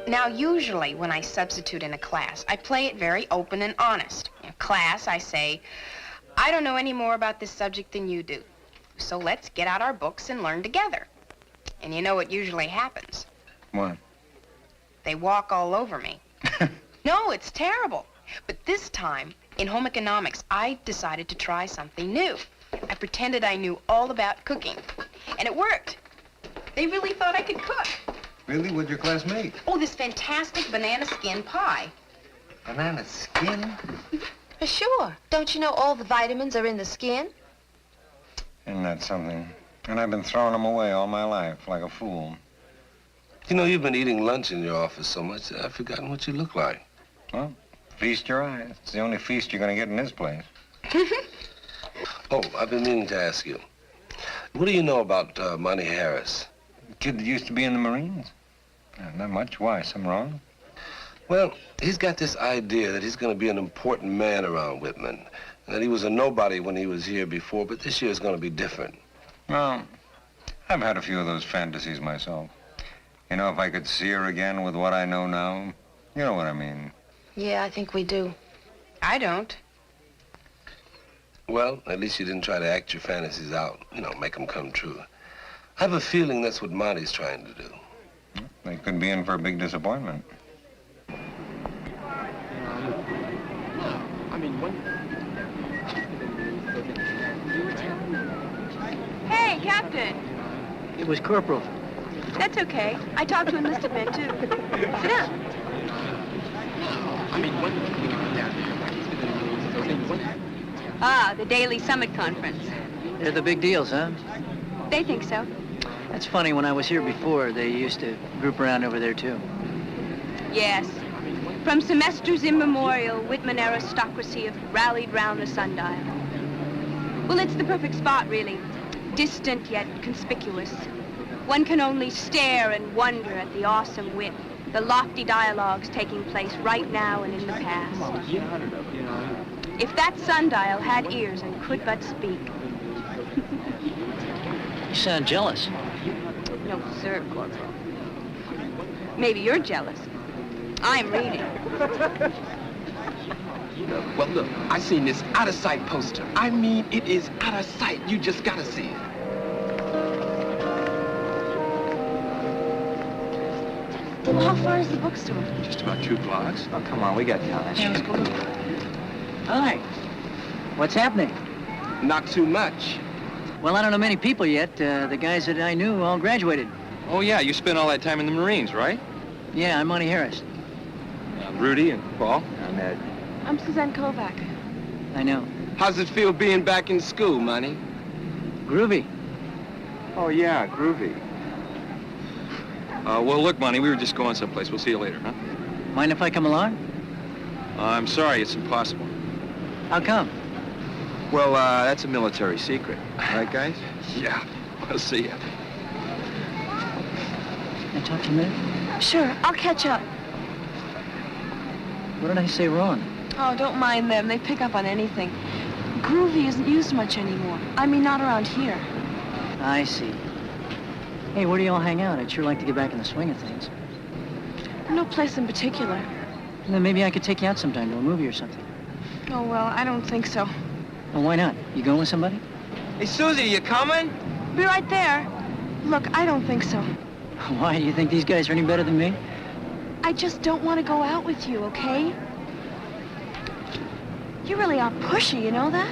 Now, usually when I substitute in a class, I play it very open and honest. In class, I say, I don't know any more about this subject than you do, so let's get out our books and learn together. And you know what usually happens? What? They walk all over me. No, it's terrible. But this time, in home economics, I decided to try something new. I pretended I knew all about cooking, and it worked. They really thought I could cook. Really? What'd your class make? Oh, this fantastic banana skin pie. Banana skin? Sure. Don't you know all the vitamins are in the skin? Isn't that something? And I've been throwing them away all my life, like a fool. You know, you've been eating lunch in your office so much that I've forgotten what you look like. Well, feast your eyes. It's the only feast you're going to get in this place. Oh, I've been meaning to ask you. What do you know about Monty Harris? The kid that used to be in the Marines? Not much. Why? Something wrong? Well, he's got this idea that he's going to be an important man around Whitman. And that he was a nobody when he was here before, but this year is going to be different. Well, I've had a few of those fantasies myself. You know, if I could see her again with what I know now, you know what I mean. Yeah, I think we do. I don't. Well, at least you didn't try to act your fantasies out, you know, make them come true. I have a feeling that's what Monty's trying to do. They could be in for a big disappointment. Hey, Captain. It was Corporal. That's okay. I talked to enlisted men, too. Sit down. Ah, the Daily Summit Conference. They're the big deals, huh? They think so. That's funny. When I was here before, they used to group around over there, too. Yes. From semesters immemorial, Whitman aristocracy have rallied round the sundial. Well, it's the perfect spot, really. Distant yet conspicuous. One can only stare and wonder at the awesome wit, the lofty dialogues taking place right now and in the past. If that sundial had ears and could but speak. You sound jealous. No, sir, Corporal. Maybe you're jealous. I'm reading. Well, look, I seen this out-of-sight poster. I mean, it is out of sight. You just gotta see it. Well, how far is the bookstore? Just about 2 blocks. Oh, come on, we got time. Yeah, let's go. Hi. What's happening? Not too much. Well, I don't know many people yet. The guys that I knew all graduated. Oh, yeah, you spent all that time in the Marines, right? Yeah, I'm Monty Harris. Rudy and Paul. I'm Ed. I'm Suzanne Kovac. I know. How's it feel being back in school, Monty? Groovy. Oh, yeah, groovy. Well, look, Monty, we were just going someplace. We'll see you later, huh? Mind if I come along? I'm sorry, it's impossible. How come? Well, that's a military secret. Right, guys? Yeah, we'll see you. Can I talk to you a minute? Sure, I'll catch up. What did I say wrong? Oh, don't mind them. They pick up on anything. Groovy isn't used much anymore. I mean, not around here. I see. Hey, where do you all hang out? I'd sure like to get back in the swing of things. No place in particular. Then maybe I could take you out sometime to a movie or something. Oh, well, I don't think so. Well, why not? You going with somebody? Hey, Susie, you coming? Be right there. Look, I don't think so. Why? You think these guys are any better than me? I just don't want to go out with you, okay? You really are pushy, you know that?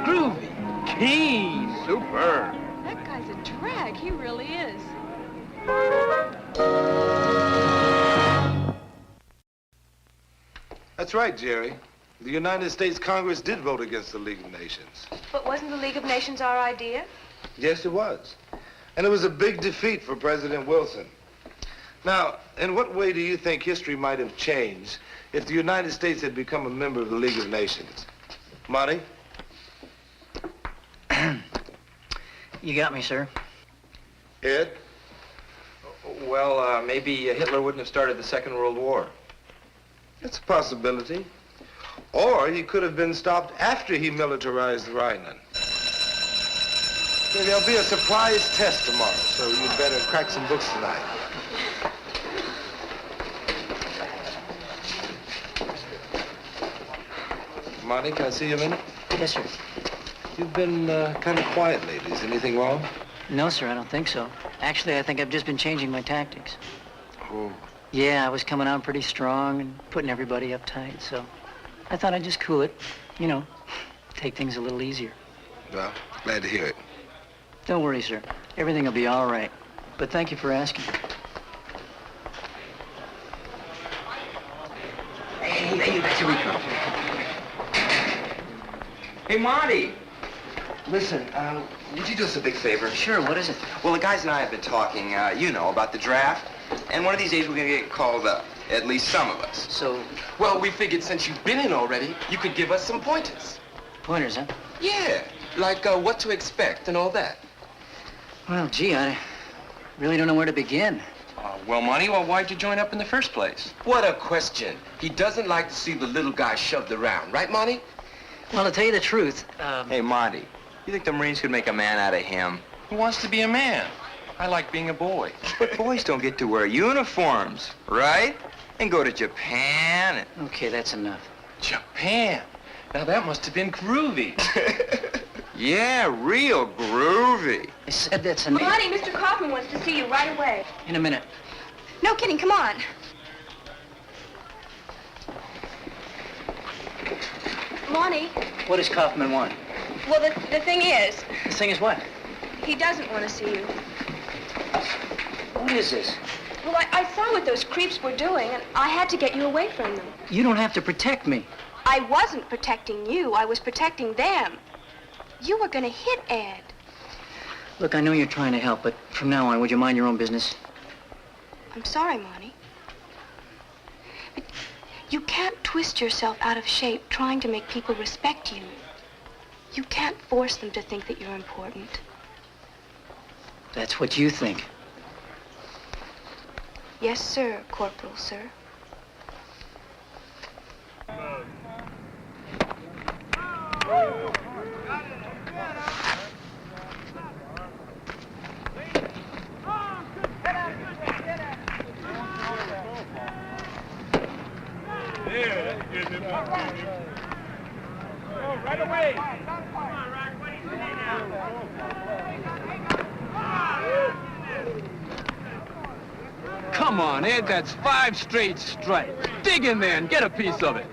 Groovy. Keen. Super. That guy's a drag. He really is. That's right, Jerry. The United States Congress did vote against the League of Nations. But wasn't the League of Nations our idea? Yes, it was. And it was a big defeat for President Wilson. Now, in what way do you think history might have changed if the United States had become a member of the League of Nations? Monty? You got me, sir. Ed? Well, maybe Hitler wouldn't have started the Second World War. It's a possibility. Or he could have been stopped after he militarized the Rhineland. There'll be a surprise test tomorrow, so you'd better crack some books tonight. Monty, can I see you a minute? Yes, sir. You've been kind of quiet lately. Is anything wrong? No, sir, I don't think so. Actually, I think I've just been changing my tactics. Oh. Yeah, I was coming on pretty strong and putting everybody uptight, so I thought I'd just cool it. You know, take things a little easier. Well, glad to hear it. Don't worry, sir. Everything will be all right. But thank you for asking. Hey, you guys, here we come. Hey, Monty. Listen, would you do us a big favor? Sure, what is it? Well, the guys and I have been talking, you know, about the draft. And one of these days we're gonna get called up. At least some of us. So? Well, we figured since you've been in already, you could give us some pointers. Pointers, huh? Yeah, like what to expect and all that. Well, gee, I really don't know where to begin. Well, Monty, why'd you join up in the first place? What a question. He doesn't like to see the little guy shoved around, right, Monty? Well, to tell you the truth, Hey, Monty, you think the Marines could make a man out of him? Who wants to be a man? I like being a boy. But boys don't get to wear uniforms, right? And go to Japan and... Okay, that's enough. Japan? Now that must have been groovy. Yeah, real groovy. I said that's enough. Monty, Mr. Kaufman wants to see you right away. In a minute. No kidding, come on. Monty, What does Kaufman want? well, the thing is, The thing is what? he doesn't want to see you. What is this? Well, I saw what those creeps were doing, and I had to get you away from them. You don't have to protect me. I wasn't protecting you. I was protecting them. You were going to hit Ed. Look, I know you're trying to help, but from now on, would you mind your own business? I'm sorry, Monty. But you can't twist yourself out of shape trying to make people respect you. You can't force them to think that you're important. That's what you think. Yes, sir, Corporal, sir. Right away. Come on, Ed, that's 5 straight strikes. Dig in there and get a piece of it.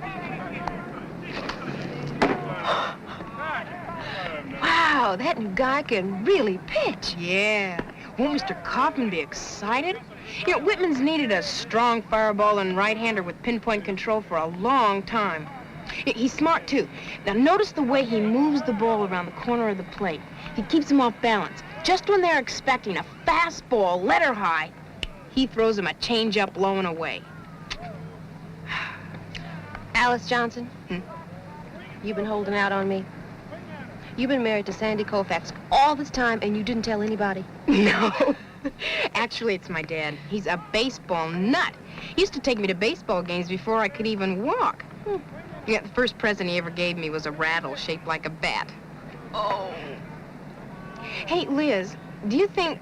Wow, that new guy can really pitch. Yeah. Won't Mr. Kaufman be excited? You know, Whitman's needed a strong fireball and right-hander with pinpoint control for a long time. He's smart, too. Now, notice the way he moves the ball around the corner of the plate. He keeps them off balance. Just when they're expecting a fastball, letter high, he throws them a change-up low and away. Alice Johnson, you've been holding out on me. You've been married to Sandy Koufax all this time, and you didn't tell anybody? No. Actually, it's my dad. He's a baseball nut. He used to take me to baseball games before I could even walk. Yeah, the first present he ever gave me was a rattle shaped like a bat. Oh. Hey, Liz, do you think...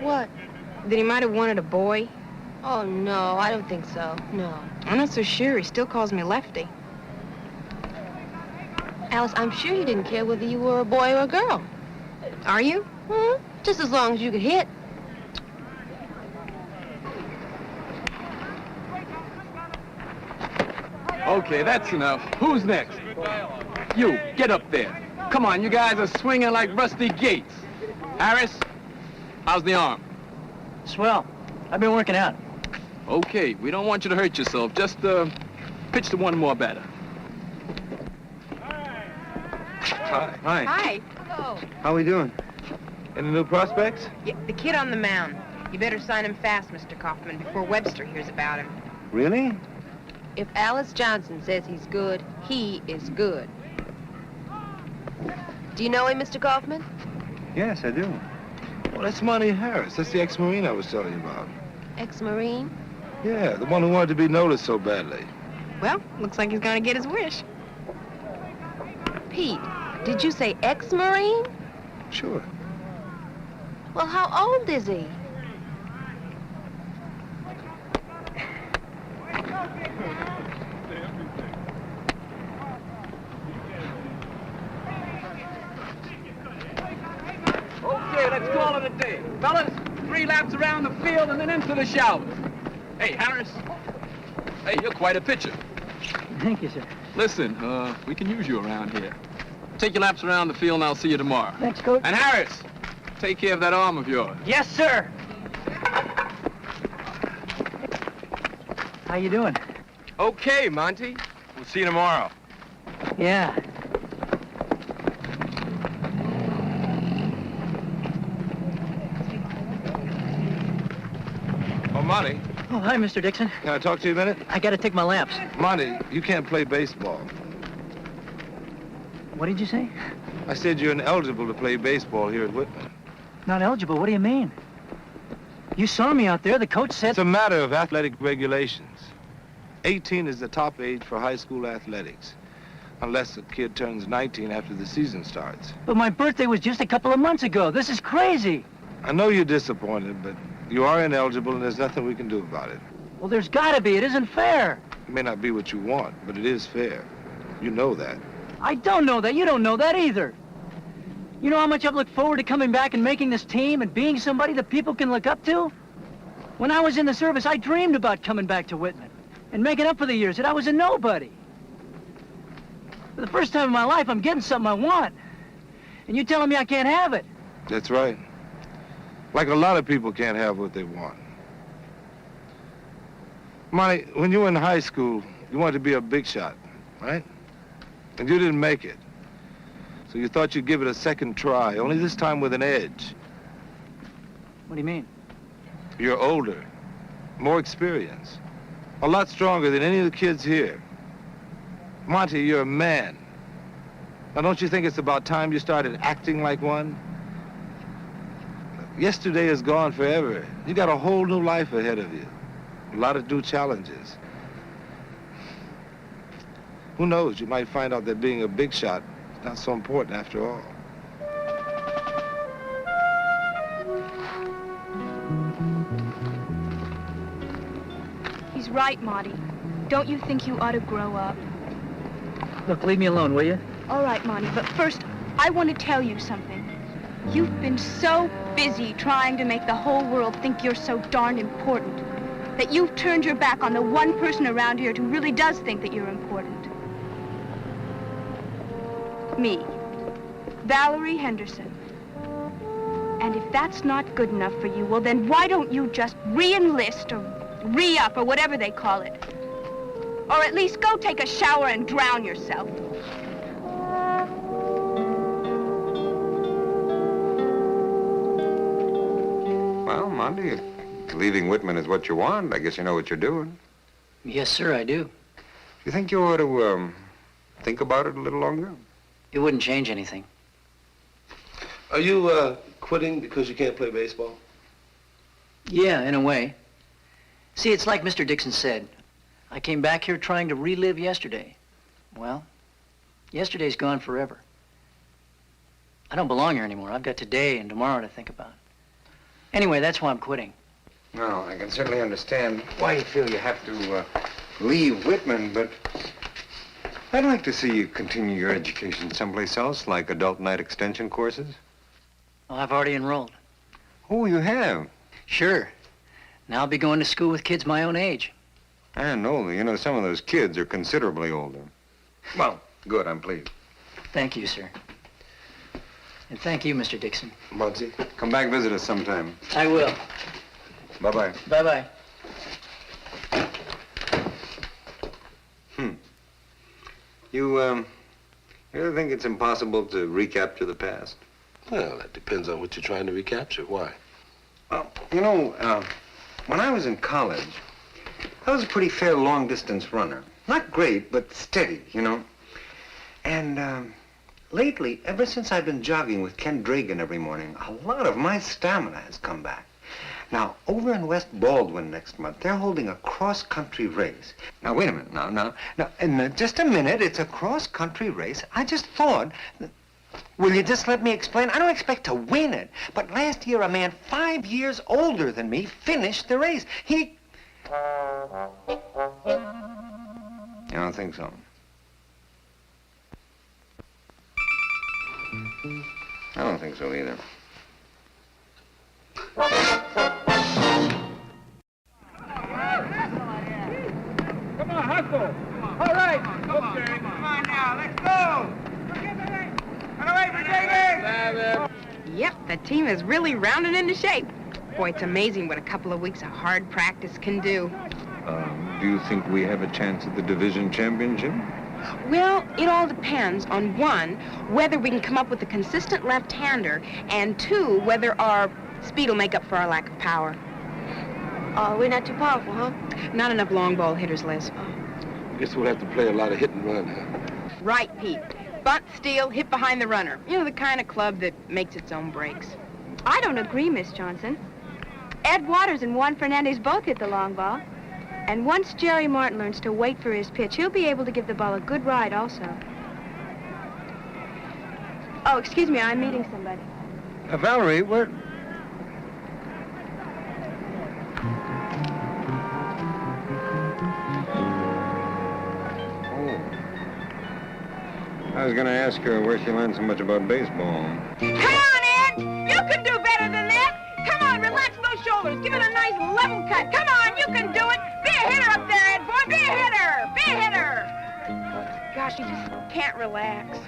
What? That he might have wanted a boy? Oh, no, I don't think so. No. I'm not so sure. He still calls me Lefty. Alice, I'm sure you didn't care whether you were a boy or a girl. Are you? Just as long as you could hit. Okay, that's enough. Who's next? You, get up there. Come on, you guys are swinging like rusty gates. Harris, how's the arm? Swell. I've been working out. Okay, we don't want you to hurt yourself. Just pitch to one more batter. Hi. Hi. Hi. Hello. How we doing? Any new prospects? Yeah, the kid on the mound. You better sign him fast, Mr. Kaufman, before Webster hears about him. Really? If Alice Johnson says he's good, he is good. Do you know him, Mr. Kaufman? Yes, I do. Well, that's Monty Harris. That's the ex-Marine I was telling you about. Ex-Marine? Yeah, the one who wanted to be noticed so badly. Well, looks like he's gonna get his wish. Pete, did you say ex-Marine? Sure. Well, how old is he? Okay, let's call it a day. Fellas, 3 laps around the field and then into the showers. Hey, Harris. Hey, you're quite a pitcher. Thank you, sir. Listen, we can use you around here. Take your laps around the field and I'll see you tomorrow. Thanks, Coach. And Harris, take care of that arm of yours. Yes, sir. How you doing? Okay, Monty. We'll see you tomorrow. Yeah. Oh, Monty, Oh, hi, Mr. Dixon. can I talk to you a minute? I gotta take my laps. Monty, you can't play baseball. What did you say? I said you're ineligible to play baseball here at Whitman. Not eligible? What do you mean? You saw me out there. The coach said... It's a matter of athletic regulations. 18 is the top age for high school athletics, unless a kid turns 19 after the season starts. But my birthday was just a couple of months ago. This is crazy. I know you're disappointed, but you are ineligible and there's nothing we can do about it. Well, there's gotta be. It isn't fair. It may not be what you want, but it is fair. You know that. I don't know that. You don't know that either. You know how much I've looked forward to coming back and making this team and being somebody that people can look up to? When I was in the service, I dreamed about coming back to Whitman and making up for the years that I was a nobody. For the first time in my life, I'm getting something I want. And you're telling me I can't have it. That's right. Like a lot of people can't have what they want. Monty, when you were in high school, you wanted to be a big shot, right? And you didn't make it. So you thought you'd give it a second try, only this time with an edge. What do you mean? You're older, more experienced, a lot stronger than any of the kids here. Monty, you're a man. Now, don't you think it's about time you started acting like one? Yesterday is gone forever. You got a whole new life ahead of you. A lot of new challenges. Who knows, you might find out that being a big shot is not so important after all. He's right, Monty. Don't you think you ought to grow up? Look, leave me alone, will you? All right, Monty, but first, I want to tell you something. You've been so busy trying to make the whole world think you're so darn important that you've turned your back on the one person around here who really does think that you're important. Me, Valerie Henderson. And if that's not good enough for you, well, then why don't you just re-enlist or re-up or whatever they call it? Or at least go take a shower and drown yourself. Well, Monty, if leaving Whitman is what you want, I guess you know what you're doing. Yes, sir, I do. You think you ought to, think about it a little longer? It wouldn't change anything. Are you, quitting because you can't play baseball? Yeah, in a way. See, it's like Mr. Dixon said. I came back here trying to relive yesterday. Well, yesterday's gone forever. I don't belong here anymore. I've got today and tomorrow to think about. Anyway, that's why I'm quitting. No, I can certainly understand why you feel you have to, leave Whitman, but I'd like to see you continue your education someplace else, like adult night extension courses. Well, I've already enrolled. Oh, you have? Sure. Now I'll be going to school with kids my own age. And older. You know, some of those kids are considerably older. Well, good, I'm pleased. Thank you, sir. And thank you, Mr. Dixon. Muggsy. Come back visit us sometime. I will. Bye-bye. Bye-bye. You really think it's impossible to recapture the past? Well, that depends on what you're trying to recapture. Why? Well, you know, when I was in college, I was a pretty fair long-distance runner. Not great, but steady, you know. And lately, ever since I've been jogging with Ken Dragan every morning, a lot of my stamina has come back. Now, over in West Baldwin next month, they're holding a cross-country race. Now, wait a minute, now, in just a minute, it's a cross-country race. I just thought... Will you just let me explain? I don't expect to win it, but last year a man 5 years older than me finished the race. You don't think so? I don't think so either. Come on, hustle. All right. Come on now, let's go. Yep, the team is really rounding into shape. Boy, it's amazing what a couple of weeks of hard practice can do. Do you think we have a chance at the division championship? Well, it all depends on, one, whether we can come up with a consistent left-hander, and two, whether our speed will make up for our lack of power. We're not too powerful, huh? Not enough long ball hitters, Liz. Guess we'll have to play a lot of hit and run, huh? Right, Pete. Bunt, steal, hit behind the runner. You know, the kind of club that makes its own breaks. I don't agree, Miss Johnson. Ed Waters and Juan Fernandez both hit the long ball. And once Jerry Martin learns to wait for his pitch, he'll be able to give the ball a good ride also. Oh, excuse me, I'm meeting somebody. Valerie, where... I was going to ask her where she learned so much about baseball. Come on, Ed! You can do better than that! Come on, relax those shoulders. Give it a nice level cut. Come on, you can do it! Be a hitter up there, Ed, boy! Be a hitter! Be a hitter! Gosh, you just can't relax.